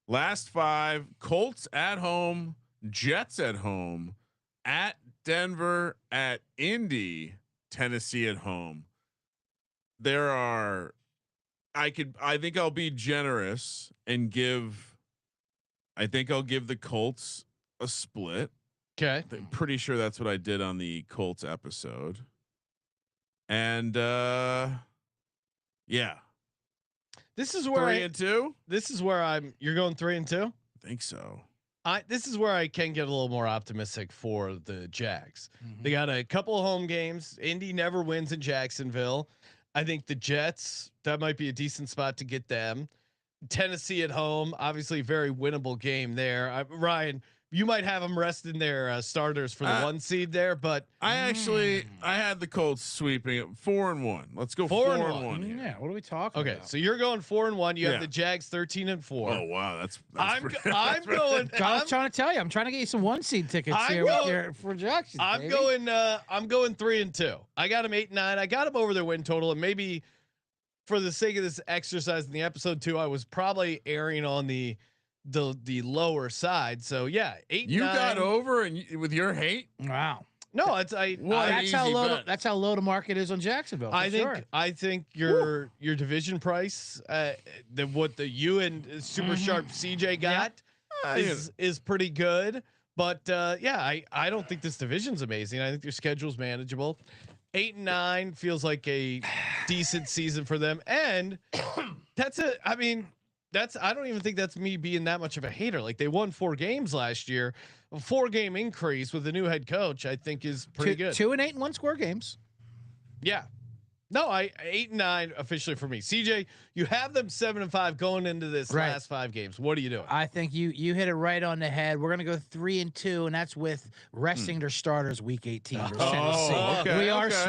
S5: Last 5: Colts at home, Jets at home, at Denver, at Indy, Tennessee at home. There are. I think I'll be generous and give. I think I'll give the Colts a split.
S1: Okay.
S5: I'm pretty sure that's what I did on the Colts episode. And yeah.
S1: This is where
S5: 3-2.
S1: This is where you're going 3-2.
S5: I think so.
S1: This is where I can get a little more optimistic for the Jags. They got a couple of home games. Indy never wins in Jacksonville. I think the Jets, that might be a decent spot to get them. Tennessee at home, obviously very winnable game there. Ryan, you might have them resting their starters for the 1 seed there, but
S5: I had the Colts sweeping it 4-1. Let's go 4-1. Here.
S3: Yeah, what are we talking about?
S1: okay, so you're going 4-1. You have the Jags 13-4.
S5: Oh wow, that's
S1: I'm
S5: that's
S1: going.
S3: I was trying to tell you, I'm trying to get you some 1 seed tickets here for Jackson.
S1: I'm going 3-2. I got them 8-9. I got them over their win total, and maybe for the sake of this exercise in the episode 2, I was probably erring on the lower side. So yeah, 8-9.
S5: You got over and with your hate.
S3: Wow.
S1: No, it's
S3: that's how low the market is on Jacksonville.
S1: I think your division price, what you and super sharp CJ got is pretty good. But I don't think this division's amazing. I think their schedule's manageable. 8-9 feels like a decent season for them, and that's it. I mean, I don't even think that's me being that much of a hater. Like, they won 4 games last year. A 4-game increase with the new head coach, I think, is pretty good.
S3: 2 and 8 and 1 score games.
S1: Yeah. No, 8-9 officially for me. CJ, you have them 7-5 going into this last 5 games. What are you doing?
S3: I think you hit it right on the head. We're gonna go 3-2, and that's with resting their starters week 18 versus Tennessee.
S5: Okay,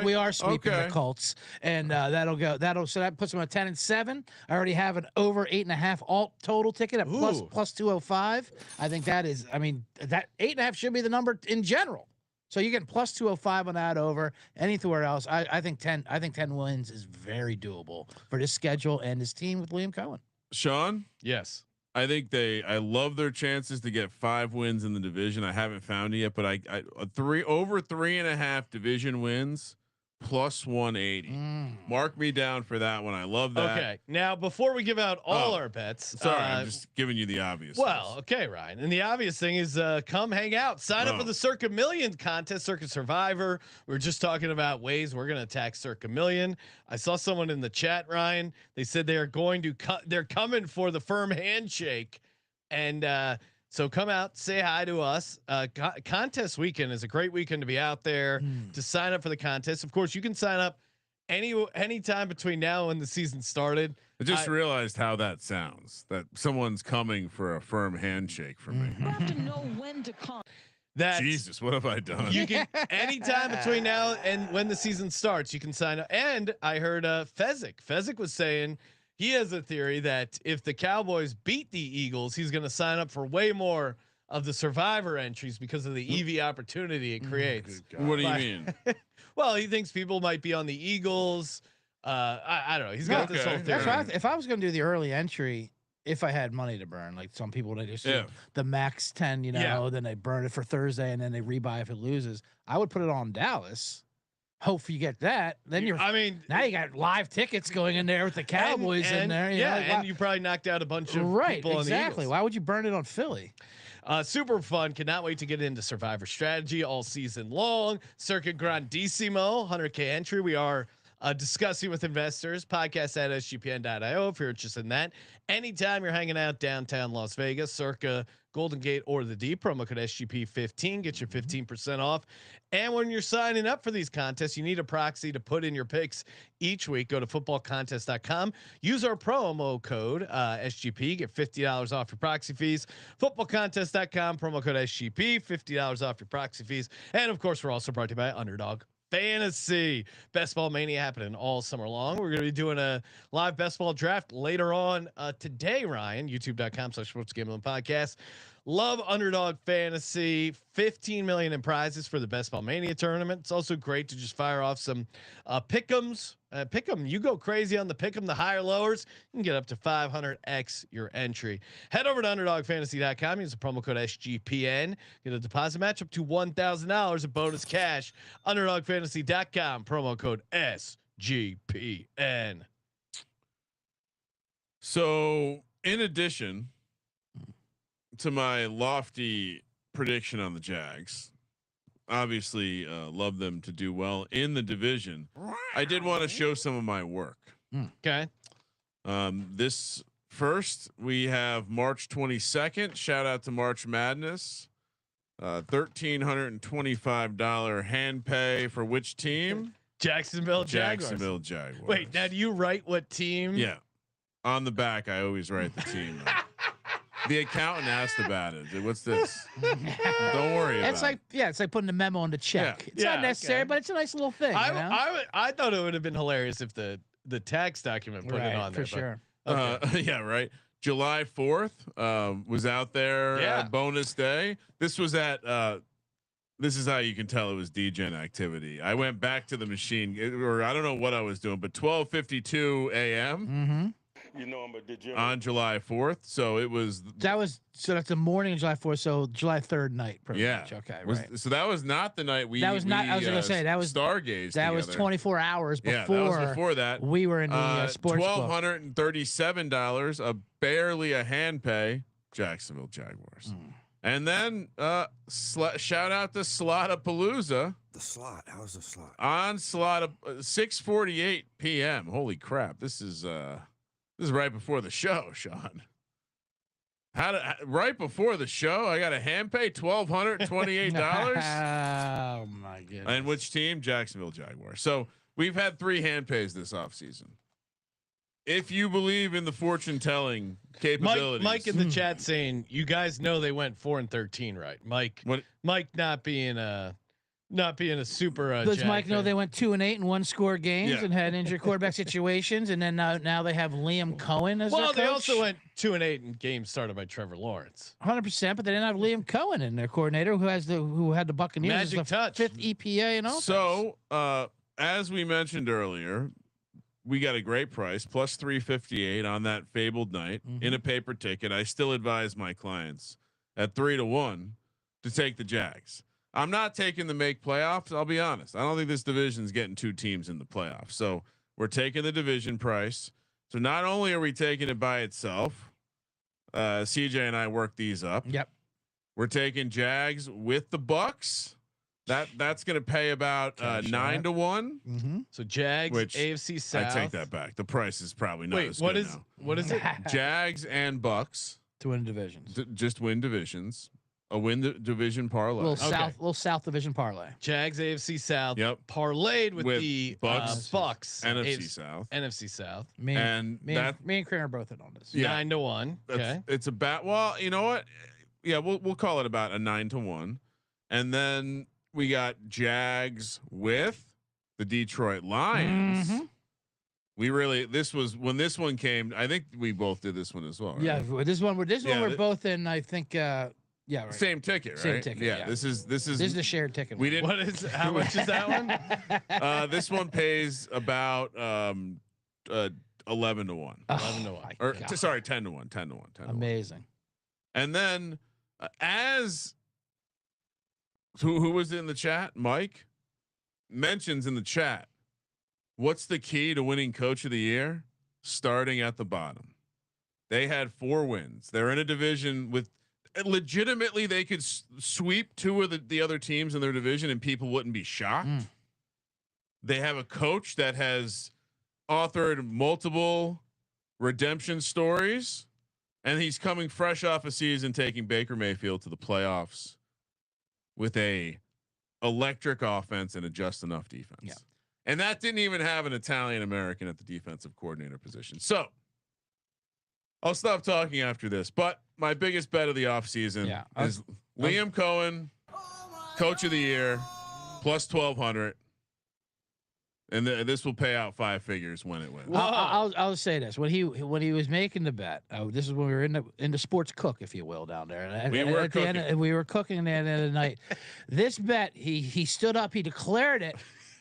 S3: we are sweeping the Colts, and so that puts them at 10-7. I already have an over 8.5 alt total ticket at plus 205. I think that 8.5 should be the number in general. So you get plus 205 on that over anywhere else. I think 10 wins is very doable for this schedule and this team with Liam Cohen.
S5: Sean?
S1: Yes.
S5: I think I love their chances to get 5 wins in the division. I haven't found it yet, but over 3.5 division wins plus 180. Mark me down for that one. I love that.
S1: Okay. Now, before we give out all our bets,
S5: sorry, I'm just giving you the obvious.
S1: Well, okay, Ryan. And the obvious thing is come hang out. Sign up for the Circa Million contest, Circa Survivor. We were just talking about ways we're going to attack Circa Million. I saw someone in the chat, Ryan. They said they are going to they're coming for the firm handshake. And so come out, say hi to us. Contest weekend is a great weekend to be out there to sign up for the contest. Of course, you can sign up any time between now and the season started.
S5: I just realized how that sounds. That someone's coming for a firm handshake for me.
S6: You have to know when to come.
S5: Jesus, what have I done?
S1: You can anytime between now and when the season starts, you can sign up. And I heard Fezzik was saying he has a theory that if the Cowboys beat the Eagles, he's going to sign up for way more of the Survivor entries because of the EV opportunity it creates.
S5: What do you mean?
S1: Well, he thinks people might be on the Eagles. I don't know. He's got this whole theory.
S3: If I was going to do the early entry, if I had money to burn, like some people, they just do the max 10, then they burn it for Thursday and then they rebuy if it loses. I would put it on Dallas. Hope you get that. Then now you got live tickets going in there with the Cowboys in there.
S1: And you probably knocked out a bunch of people on the Eagles.
S3: Why would you burn it on Philly?
S1: Super fun. Cannot wait to get into Survivor Strategy all season long. Circuit Grandissimo, 100K entry. We are discussing with investors. Podcast at sgpn.io if you're interested in that. Anytime you're hanging out downtown Las Vegas, circa Golden Gate or the D, promo code SGP15 get you 15% off. And when you're signing up for these contests, you need a proxy to put in your picks each week. Go to footballcontest.com. Use our promo code SGP. Get $50 off your proxy fees. Footballcontest.com, promo code SGP, $50 off your proxy fees. And of course, we're also brought to you by Underdog Fantasy. Best Ball Mania happening all summer long. We're going to be doing a live best ball draft later on today, Ryan. YouTube.com/sportsgambling-podcast. Love Underdog Fantasy. 15 million in prizes for the Best Ball Mania tournament. It's also great to just fire off some pick'ems. Pick'em, you go crazy on the pick'em, the higher lowers, you can get up to 500x your entry. Head over to underdogfantasy.com. Use the promo code SGPN. Get a deposit match up to $1,000 of bonus cash. Underdogfantasy.com. Promo code SGPN.
S5: So, in addition to my lofty prediction on the Jags, obviously love them to do well in the division. I did want to show some of my work.
S1: Okay.
S5: This first, we have March 22nd. Shout out to March Madness. $1,325 hand pay for which team?
S1: Jacksonville Jaguars.
S5: Jacksonville Jaguars.
S1: Wait, now do you write what team?
S5: Yeah. On the back, I always write the team. The accountant asked about it. What's this? Don't worry about it.
S3: It's like putting a memo on the check. It's not necessary, but it's a nice little thing.
S1: I thought it would have been hilarious if the tax document put it on there.
S3: For sure.
S1: Okay.
S5: Yeah, right. July 4th was out there. Bonus day. This was at. This is how you can tell it was DGen activity. I went back to the machine, or I don't know what I was doing, but 12:52 a.m.
S3: Mm-hmm.
S2: You know I'm a degenerate.
S5: On July 4th. So it was.
S3: So that's the morning of July 4th. So July 3rd night. Pretty much. Okay. Right.
S5: So that was not the night we.
S3: That was not. I was going to say that was
S5: Stargaze.
S3: That was 24 hours before.
S5: Yeah, that was before that.
S3: We were in the sports book.
S5: $1,237, barely a hand pay. Jacksonville Jaguars. And then shout out to Slotapalooza.
S2: The slot. How's the slot?
S5: On slot 6:48 p.m. Holy crap! This is right before the show, Sean. Right before the show, I got a hand pay $1,228.
S3: Oh my goodness!
S5: And which team? Jacksonville Jaguars. So we've had 3 hand pays this offseason. If you believe in the fortune telling capabilities,
S1: Mike in the chat saying you guys know they went 4-13, right? Mike not being a super.
S3: Does Mike know they went 2-8 in 1-score games and had injured quarterback situations, and then now they have Liam Cohen as their coach?
S1: They also went 2-8 in games started by Trevor Lawrence.
S3: 100%, but they didn't have Liam Cohen in their coordinator, who had the Buccaneers
S1: Magic
S3: as the
S1: touch.
S3: 5th EPA and all.
S5: So as we mentioned earlier, we got a great price, plus 358 on that fabled night in a paper ticket. I still advise my clients at 3-1 to take the Jags. I'm not taking the make playoffs. I'll be honest. I don't think this division is getting 2 teams in the playoffs. So we're taking the division price. So not only are we taking it by itself, CJ and I worked these up.
S3: Yep.
S5: We're taking Jags with the Bucks. That's going to pay about 9-1.
S3: Mm-hmm.
S1: So Jags,
S5: which
S1: AFC South.
S5: I take that back. The price is probably not.
S1: Wait,
S5: as
S1: what
S5: good
S1: is
S5: now.
S1: what is it?
S5: Jags and Bucks
S3: To win divisions.
S5: just win divisions. A win division parlay.
S3: Little South Division parlay.
S1: Jags, AFC South.
S5: Yep.
S1: Parlayed with the
S5: Bucks,
S1: NFC
S5: South.
S1: NFC South.
S3: Me and Kramer are both in on this.
S5: Yeah.
S1: 9-1. Okay.
S5: It's about. Well, you know what? Yeah, we'll call it about a 9-1, and then we got Jags with the Detroit Lions.
S3: Mm-hmm.
S5: We really when this one came. I think we both did this one as well. Right?
S3: Yeah, this one we're both in. I think. Yeah, right.
S5: Same ticket, right?
S3: Same ticket. Yeah.
S5: This is
S3: This is the shared ticket.
S5: We didn't.
S1: What is? How much is that one?
S5: This one pays about 11-1.
S1: 11-1.
S5: Or sorry, 10-1. 10-1.
S3: Amazing.
S5: And then as who was in the chat? Mike mentions in the chat. What's the key to winning Coach of the Year? Starting at the bottom. They had 4 wins. They're in a division with. Legitimately, they could sweep 2 of the other teams in their division, and people wouldn't be shocked. They have a coach that has authored multiple redemption stories, and he's coming fresh off a season taking Baker Mayfield to the playoffs with a electric offense and a just enough defense.
S3: Yeah.
S5: And that didn't even have an Italian American at the defensive coordinator position. So I'll stop talking after this, but my biggest bet of the offseason is Liam Cohen, coach of the year, plus 1,200. And this will pay out 5 figures when it wins.
S3: I'll say this: when he was making the bet, this is when we were in the sports cook, if you will, down there. And
S5: we were cooking.
S3: We were cooking at the end of the night. This bet, he stood up, he declared it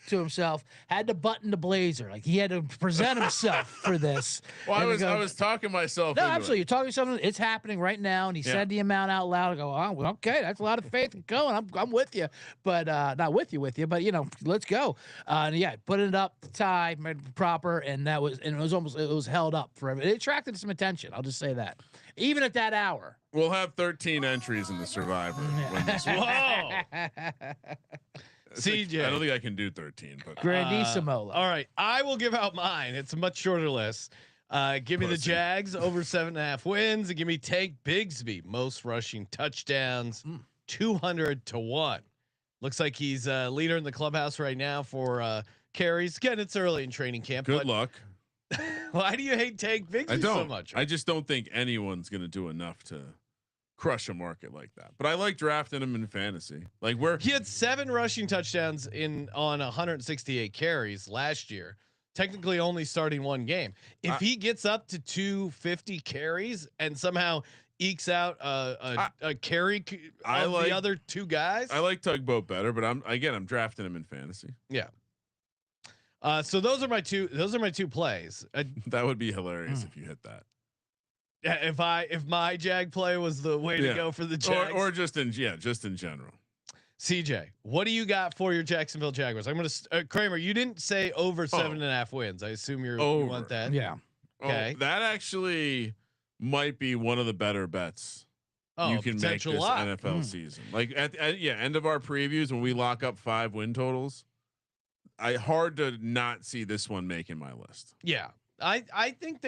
S3: to himself, had to button the blazer, like he had to present himself for this.
S5: Well, I was talking myself.
S3: No, absolutely. You're talking something. It's happening right now, and he said the amount out loud. I go, oh, okay, that's a lot of faith in Cohen. I'm with you, but not with you, but let's go. And put it up, tie, proper, and it was held up for everything. It attracted some attention. I'll just say that, even at that hour.
S5: We'll have 13 entries in the Survivor. When this
S1: Whoa. CJ,
S5: I don't think I can do 13, but
S3: Grandissimo.
S1: All right, I will give out mine. It's a much shorter list. Give me the Jags over 7.5 wins, and give me Tank Bigsby most rushing touchdowns, 200 to 1. Looks like he's leader in the clubhouse right now for carries. Again, it's early in training camp.
S5: Good luck.
S1: Why do you hate Tank Bigsby so much?
S5: I just don't think anyone's going to do enough to crush a market like that. But I like drafting him in fantasy. Like
S1: he had 7 rushing touchdowns on 168 carries last year. Technically only starting 1 game. If he gets up to 250 carries and somehow ekes out a carry of the other 2 guys,
S5: I like Tugboat better, but I'm drafting him in fantasy.
S1: Yeah. So those are my two plays.
S5: That would be hilarious if you hit that.
S1: Yeah, if my Jag play was the way to go for the Jags,
S5: or just in general.
S1: CJ, what do you got for your Jacksonville Jaguars? I'm gonna Kramer. You didn't say over 7.5 wins. I assume you want that.
S3: Yeah.
S1: Okay.
S5: That actually might be one of the better bets you can make this NFL season. Like at end of our previews when we lock up 5 win totals, hard to not see this one making my list.
S1: Yeah, I think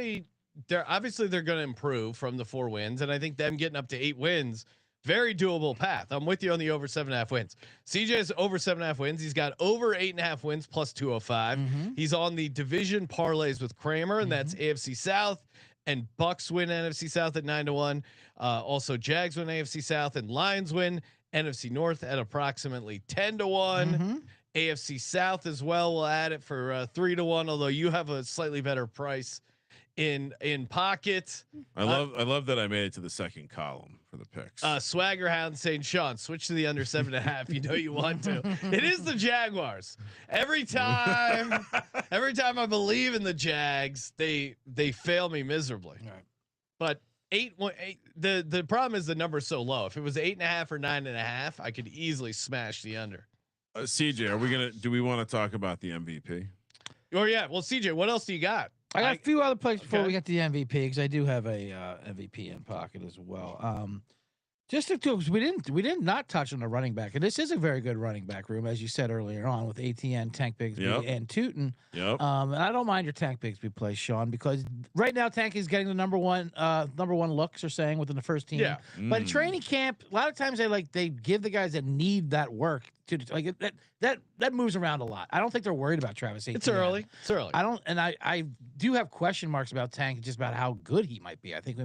S1: they're obviously going to improve from the 4 wins, and I think them getting up to 8 wins, very doable path. I'm with you on the over 7.5 wins. CJ's over 7.5 wins. He's got over 8.5 wins plus 205. He's on the division parlays with Kramer, and that's AFC South, and Bucks win NFC South at 9 to 1. Also Jags win AFC South, and Lions win NFC North at approximately 10 to 1. AFC South as well. We'll add it for 3 to 1. Although you have a slightly better price in pocket.
S5: I love that I made it to the second column for the picks.
S1: Swagger Hound saying, Sean, switch to the under 7.5. You know you want to. It is the Jaguars. Every time I believe in the Jags, they fail me miserably.
S3: Right.
S1: But 8. The problem is the number's so low. If it was 8.5 or 9.5, I could easily smash the under.
S5: CJ, do we want to talk about the MVP?
S1: Or well, CJ, what else do you got?
S3: I got a few other plays before we get to the MVP, because I do have a MVP in pocket as well. Just because we didn't not touch on the running back, and this is a very good running back room, as you said earlier on, with Etienne, Tank Bigsby, and Tootin.
S5: Yep.
S3: And I don't mind your Tank Bigsby play, Sean, because right now Tank is getting the number one looks, they're saying, within the first team.
S1: Yeah.
S3: But in training camp, a lot of times they give the guys that need that work to like that moves around a lot. I don't think they're worried about Travis Etienne.
S1: It's early.
S3: I do have question marks about Tank, just about how good he might be. I think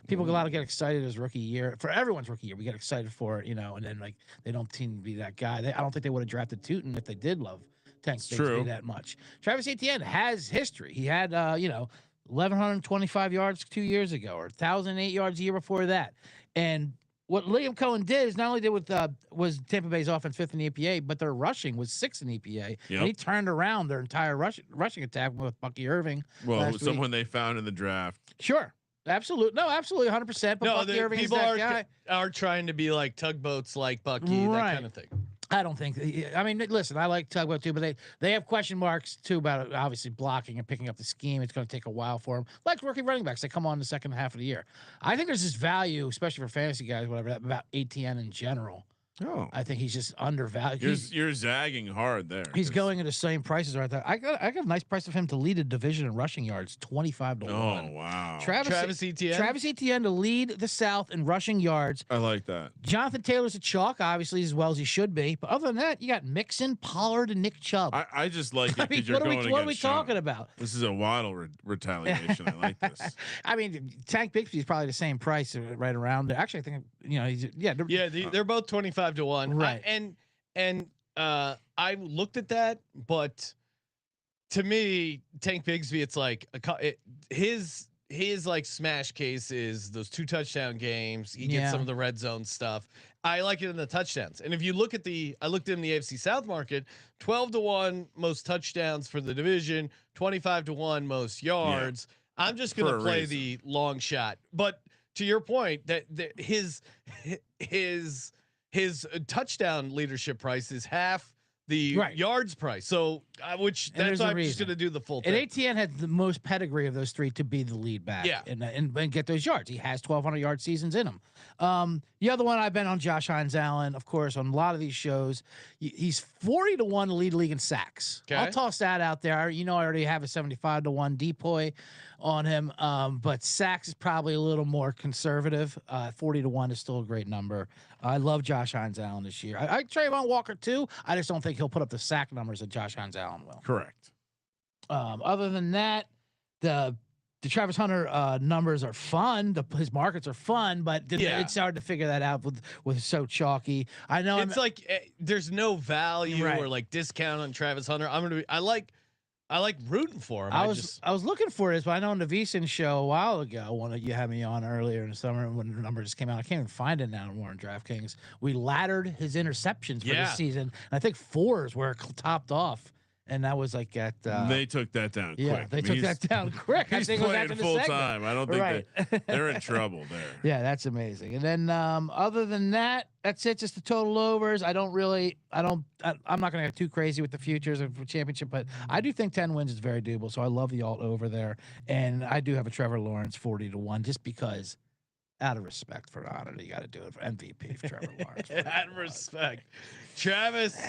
S3: people get excited his rookie year, for everyone's rookie year. We get excited for it, and then they don't seem to be that guy. I don't think they would have drafted Tootin if they did love Tank Bigsby that much. Travis Etienne has history. He had 1,125 yards 2 years ago, or 1,008 yards a year before that. And what Liam Cohen did is not only was Tampa Bay's offense 5th in the EPA, but their rushing was 6th in the EPA. Yep. And he turned around their entire rushing attack with Bucky Irving.
S5: Well, it was someone they found in the draft.
S3: Sure. Absolutely. No, absolutely 100%. But Bucky Irving is that guy.
S1: Are trying to be like tugboats, like Bucky, that kind of thing.
S3: I don't think. I mean, listen, I like Tugboat too, but they have question marks too about obviously blocking and picking up the scheme. It's going to take a while for them. Like rookie running backs, they come on the second half of the year. I think there's this value, especially for fantasy guys, whatever, about ATN in general.
S5: Oh,
S3: I think he's just undervalued.
S5: you're zagging hard there.
S3: He's going at the same prices right there. I got a nice price of him to lead a division in rushing yards, 25 to 1.
S5: Oh wow,
S1: Travis Etienne.
S3: Travis Etienne to lead the South in rushing yards.
S5: I like that.
S3: Jonathan Taylor's a chalk, obviously as well as he should be. But other than that, you got Mixon, Pollard, and Nick Chubb.
S5: I just like it.
S3: I mean, what are we talking about?
S5: This is a Waddle retaliation. I like this.
S3: I mean, Tank Bigsby is probably the same price, right around there. Actually, I think
S1: They're both 25 to 1.
S3: Right.
S1: I looked at that, but to me, Tank Bigsby, it's like his like smash case is those 2 touchdown games. He gets some of the red zone stuff. I like it in the touchdowns. And if you look at I looked in the AFC South market, 12 to 1 most touchdowns for the division, 25 to 1 most yards. Yeah. I'm just gonna play the long shot, but to your point, that his touchdown leadership price is half the yards price. So, that's why I'm just going to do the full thing.
S3: And ATN had the most pedigree of those 3 to be the lead back.
S1: Yeah.
S3: And get those yards. He has 1,200 yard seasons in him. The other one I've been on Josh Hines-Allen, of course, on a lot of these shows. He's 40 to 1 to lead the league in sacks. Okay. I'll toss that out there. You know, I already have a 75 to 1 depoy on him. But sacks is probably a little more conservative. 40 to 1 is still a great number. I love Josh Hines-Allen this year. I Trayvon Walker too. I just don't think he'll put up the sack numbers that Josh Hines-Allen will.
S5: Correct.
S3: Other than that, the Travis Hunter numbers are fun. His markets are fun, but it's hard to figure that out with so chalky. I know
S1: it's there's no value or like discount on Travis Hunter. I like rooting for him.
S3: I was looking for this, but I know on the VSiN show a while ago, one you had me on earlier in the summer when the number just came out. I can't even find it now anymore on DraftKings. We laddered his interceptions for this season. And I think 4 is where it topped off. And that was like at
S5: they took that down quick.
S3: Yeah, they took that down quick.
S5: He's playing full time. I don't think they're in trouble there.
S3: Yeah, that's amazing. And then other than that, that's it. Just the total overs. I'm not going to get too crazy with the futures of the championship, but I do think 10 wins is very doable. So I love the alt over there, and I do have a Trevor Lawrence 40 to 1 just because. Out of respect for Honor, you got to do it for MVP for Trevor Lawrence.
S1: Out of respect, Travis.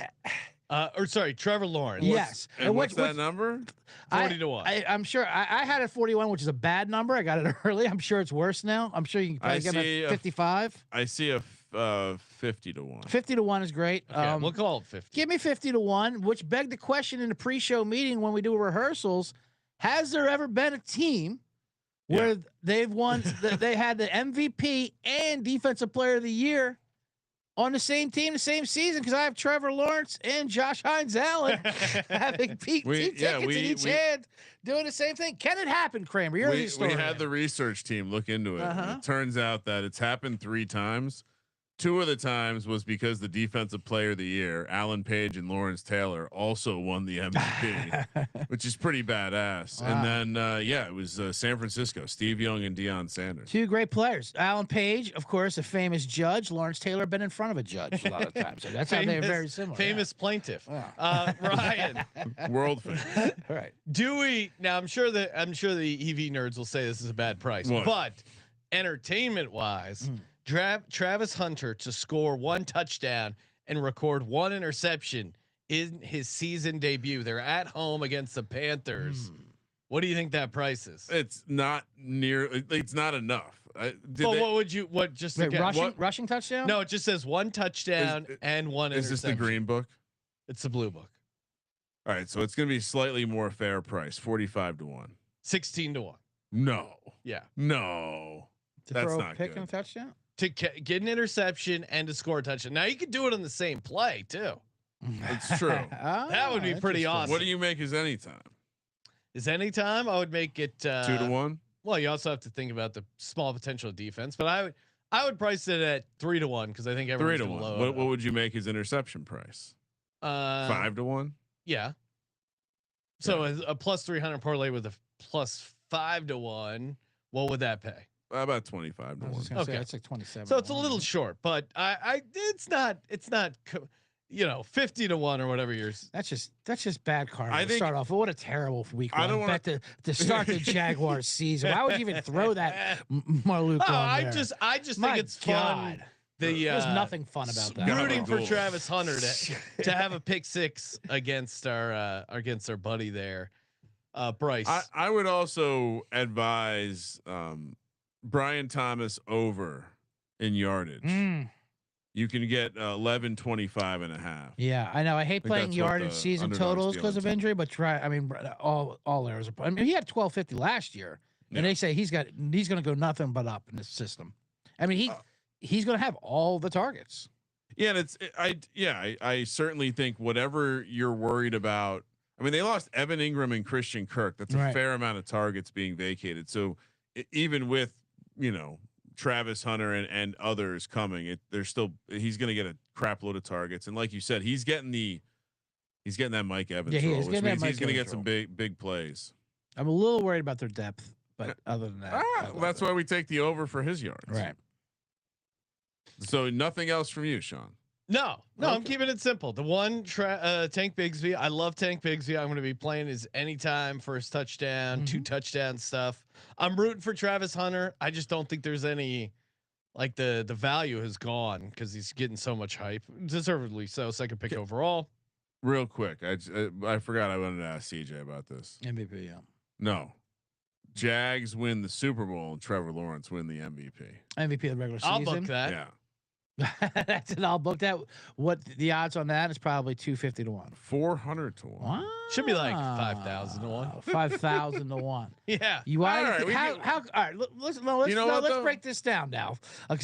S1: Trevor Lawrence.
S3: Yes.
S5: And what's that number?
S1: 40 to 1.
S3: I'm sure I had it 41, which is a bad number. I got it early. I'm sure it's worse now. I'm sure you can probably get it 55.
S5: I see a 50 to 1.
S3: 50 to 1 is great.
S1: Okay, we'll call it 50.
S3: Give me 50 to 1, which begged the question in the pre-show meeting when we do rehearsals: has there ever been a team where they've won? They had the MVP and Defensive Player of the Year on the same team, the same season, because I have Trevor Lawrence and Josh Hines-Allen having team tickets in each hand, doing the same thing. Can it happen, Kramer? You're the story.
S5: We had the research team look into it. And it turns out that it's happened 3 times. 2 of the times was because the Defensive Player of the Year, Alan Page and Lawrence Taylor, also won the MVP, which is pretty badass. Wow. And then, it was San Francisco, Steve Young and Deion Sanders.
S3: 2 great players. Alan Page, of course, a famous judge. Lawrence Taylor been in front of a judge a lot of times. So that's how they're very similar.
S1: Famous plaintiff. Ryan.
S5: World famous.
S3: All right.
S1: Do we now? I'm sure the EV nerds will say this is a bad price, but entertainment wise. Travis Hunter to score 1 touchdown and record 1 interception in his season debut. They're at home against the Panthers. What do you think that price is?
S5: It's not near. It's not enough.
S1: What would you? What just
S3: rushing touchdown?
S1: No, it just says 1 touchdown and 1 interception.
S5: Is this the green book?
S1: It's the blue book.
S5: All right, so it's going to be slightly more fair price, 45 to 1,
S1: 16 to 1.
S5: No.
S1: Yeah.
S5: No.
S3: That's not good. Pick and a touchdown.
S1: To get an interception and to score a touchdown. Now you could do it on the same play too.
S5: It's true.
S1: That would be pretty awesome.
S5: What do you make as anytime?
S1: Is anytime? I would make it
S5: 2 to 1.
S1: Well, you also have to think about the small potential of defense, but I would price it at 3 to 1 because I think everyone's
S5: 3 to 1. What would you make his interception price? 5 to 1.
S1: Yeah. So a plus 300 parlay with a plus 5 to 1. What would that pay?
S5: About 25 to 1.
S3: Okay, it's like 27.
S1: So it's a little short, but it's not 50 to 1 or whatever yours.
S3: That's just bad karma. To start off. What a terrible week. I don't want to start the Jaguars season. Why would you even throw that Marluke on there?
S1: I just think it's fun
S3: There's nothing fun about that.
S1: Rooting for Travis Hunter to have a pick six against our buddy there, Bryce.
S5: I would also advise Brian Thomas over in yardage. You can get 11:25.5.
S3: Yeah, I know. I hate playing yardage season totals because of injury, but all errors. I mean, he had 1250 last year, and they say he's going to go nothing but up in this system. I mean, he's going to have all the targets.
S5: Yeah, and I certainly think whatever you're worried about. I mean, they lost Evan Ingram and Christian Kirk. That's a fair amount of targets being vacated. So even with Travis Hunter and others coming, he's going to get a crap load of targets. And like you said, he's getting that Mike Evans role, which means he's going to get some big plays.
S3: I'm a little worried about their depth, but other than that,
S5: that's why we take the over for his yards.
S3: Right.
S5: So nothing else from you, Sean.
S1: No, okay. I'm keeping it simple. The one Tank Bigsby. I love Tank Bigsby. I'm going to be playing his anytime first touchdown, 2 touchdown stuff. I'm rooting for Travis Hunter. I just don't think there's any, like the value has gone because he's getting so much hype, deservedly so. Second pick overall.
S5: Real quick, I forgot I wanted to ask CJ about this.
S3: MVP, yeah.
S5: No, Jags win the Super Bowl and Trevor Lawrence win the MVP.
S3: MVP of the regular season.
S1: I'll book that.
S5: Yeah.
S3: That's it. I'll book that. What the odds on that is probably 250 to 1.
S5: 400 to 1.
S3: Wow.
S1: Should be like 5,000 to 1.
S3: 5,000 to 1.
S1: Yeah.
S3: You
S5: all right,
S3: how all right, let's break this down now.
S1: Well,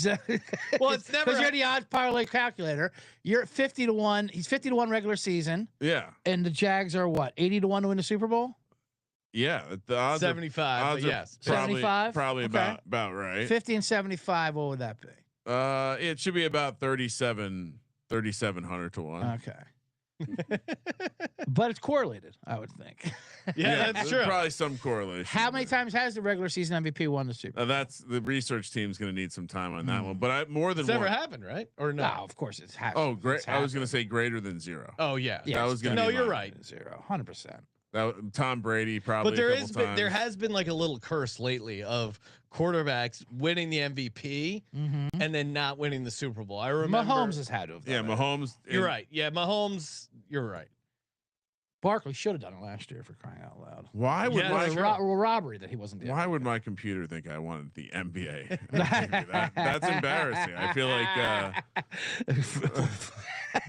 S1: it's never
S3: because you're the odds parlay calculator. You're at 50 to 1. He's 50 to 1 regular season.
S5: Yeah.
S3: And the Jags are what? 80 to 1 to win the Super Bowl?
S5: Yeah, the odds
S1: 75.
S5: Odds
S1: yes.
S3: 75?
S5: Probably
S3: okay.
S5: about right.
S3: 50 and 75, what would that be?
S5: It should be about 3,700 to 1.
S3: Okay. But it's correlated, I would think.
S1: Yeah, that's true.
S5: Probably some correlation.
S3: How many times has the regular season MVP won the Super Bowl?
S5: That's the research team's going to need some time on that one, but more than
S1: it's never
S5: one.
S1: happened, right? Or no?
S3: No, of course it's happened.
S5: Oh, great! I was going to say greater than 0.
S1: Oh yeah.
S3: Yeah,
S5: that was going to.
S1: No,
S5: be
S1: you're
S5: mine.
S1: right.
S3: 0, 100%.
S5: Tom Brady probably.
S1: But there has been like a little curse lately of quarterbacks winning the MVP and then not winning the Super Bowl. I remember
S3: Mahomes has had to have done
S5: Yeah, Mahomes.
S1: You're right. Yeah, Mahomes. You're right.
S3: Barkley should have done it last year for crying out loud.
S5: Why would
S3: robbery that he wasn't there?
S5: Why would my computer think I wanted the NBA? That's embarrassing. I feel like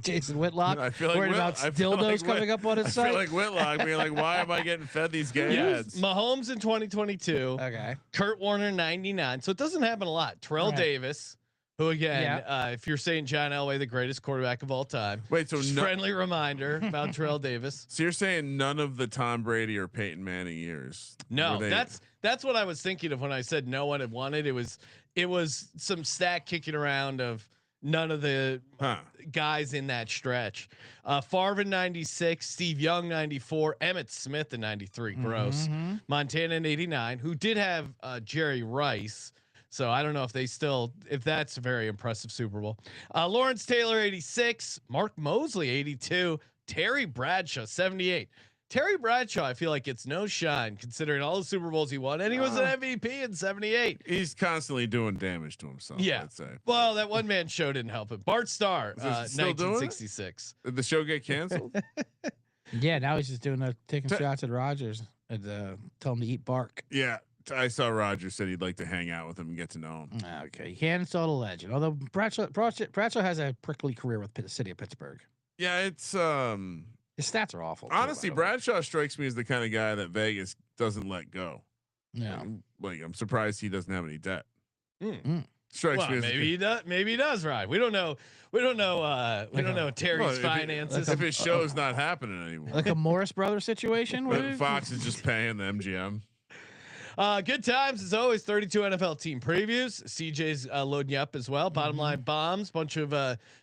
S3: Jason Whitlock.
S5: I feel like
S3: worried about dildos coming up on his site.
S5: I feel like Whitlock being like, why am I getting fed these gay ads?
S1: Mahomes in 2022.
S3: Okay.
S1: Kurt Warner 99. So it doesn't happen a lot. Terrell Davis, who again, if you're saying John Elway, the greatest quarterback of all time.
S5: Wait, so
S1: friendly reminder about Terrell Davis.
S5: So you're saying none of the Tom Brady or Peyton Manning years?
S1: No, that's what I was thinking of when I said no one had won it. It was some stat kicking around of none of the guys in that stretch. Favre in 96, Steve Young 94, Emmitt Smith in 93. Gross. Montana in 89, who did have Jerry Rice. So I don't know if that's a very impressive Super Bowl. Lawrence Taylor 86, Mark Mosley 82, Terry Bradshaw 78. Terry Bradshaw, I feel like gets no shine considering all the Super Bowls he won, and he was an MVP in 78.
S5: He's constantly doing damage to himself.
S1: Yeah.
S5: I'd say.
S1: Well, that one man show didn't help him. Bart Starr, 1966.
S5: Did the show get canceled?
S3: Yeah, now he's just taking shots at Rodgers and tell him to eat bark.
S5: Yeah. I saw Rodgers said he'd like to hang out with him and get to know him.
S3: Okay, you can't insult a legend. Although Bradshaw has a prickly career with the city of Pittsburgh.
S5: Yeah, it's
S3: his stats are awful.
S5: Honestly, Bradshaw strikes me as the kind of guy that Vegas doesn't let go.
S3: Yeah,
S5: like I'm surprised he doesn't have any debt.
S1: Strikes me as maybe he does. Maybe he does. Right? We don't know. We don't know Terry's finances.
S5: If his show's not happening anymore,
S3: like a Morris Brothers situation.
S5: Fox is just paying the MGM.
S1: Good times as always. 32 NFL team previews. CJ's loading you up as well. Bottom line bombs. Bunch of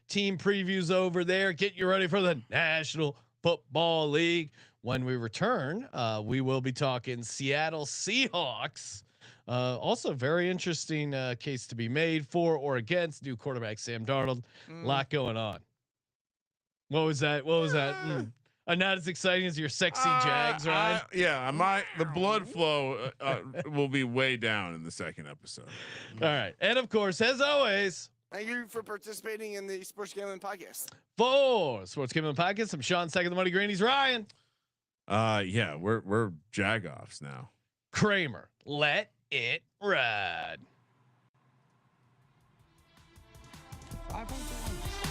S1: team previews over there. Get you ready for the National Football League. When we return, we will be talking Seattle Seahawks. Also, very interesting case to be made for or against new quarterback Sam Darnold. A lot going on. What was that? Not as exciting as your sexy Jags, right?
S5: The blood flow will be way down in the second episode.
S1: All right, and of course, as always,
S7: Thank you for participating in the Sports Gambling Podcast.
S1: For Sports Gambling Podcast, I'm Sean, second the money green. He's Ryan.
S5: Yeah, we're Jag-offs now.
S1: Kramer, let it ride.
S3: 500.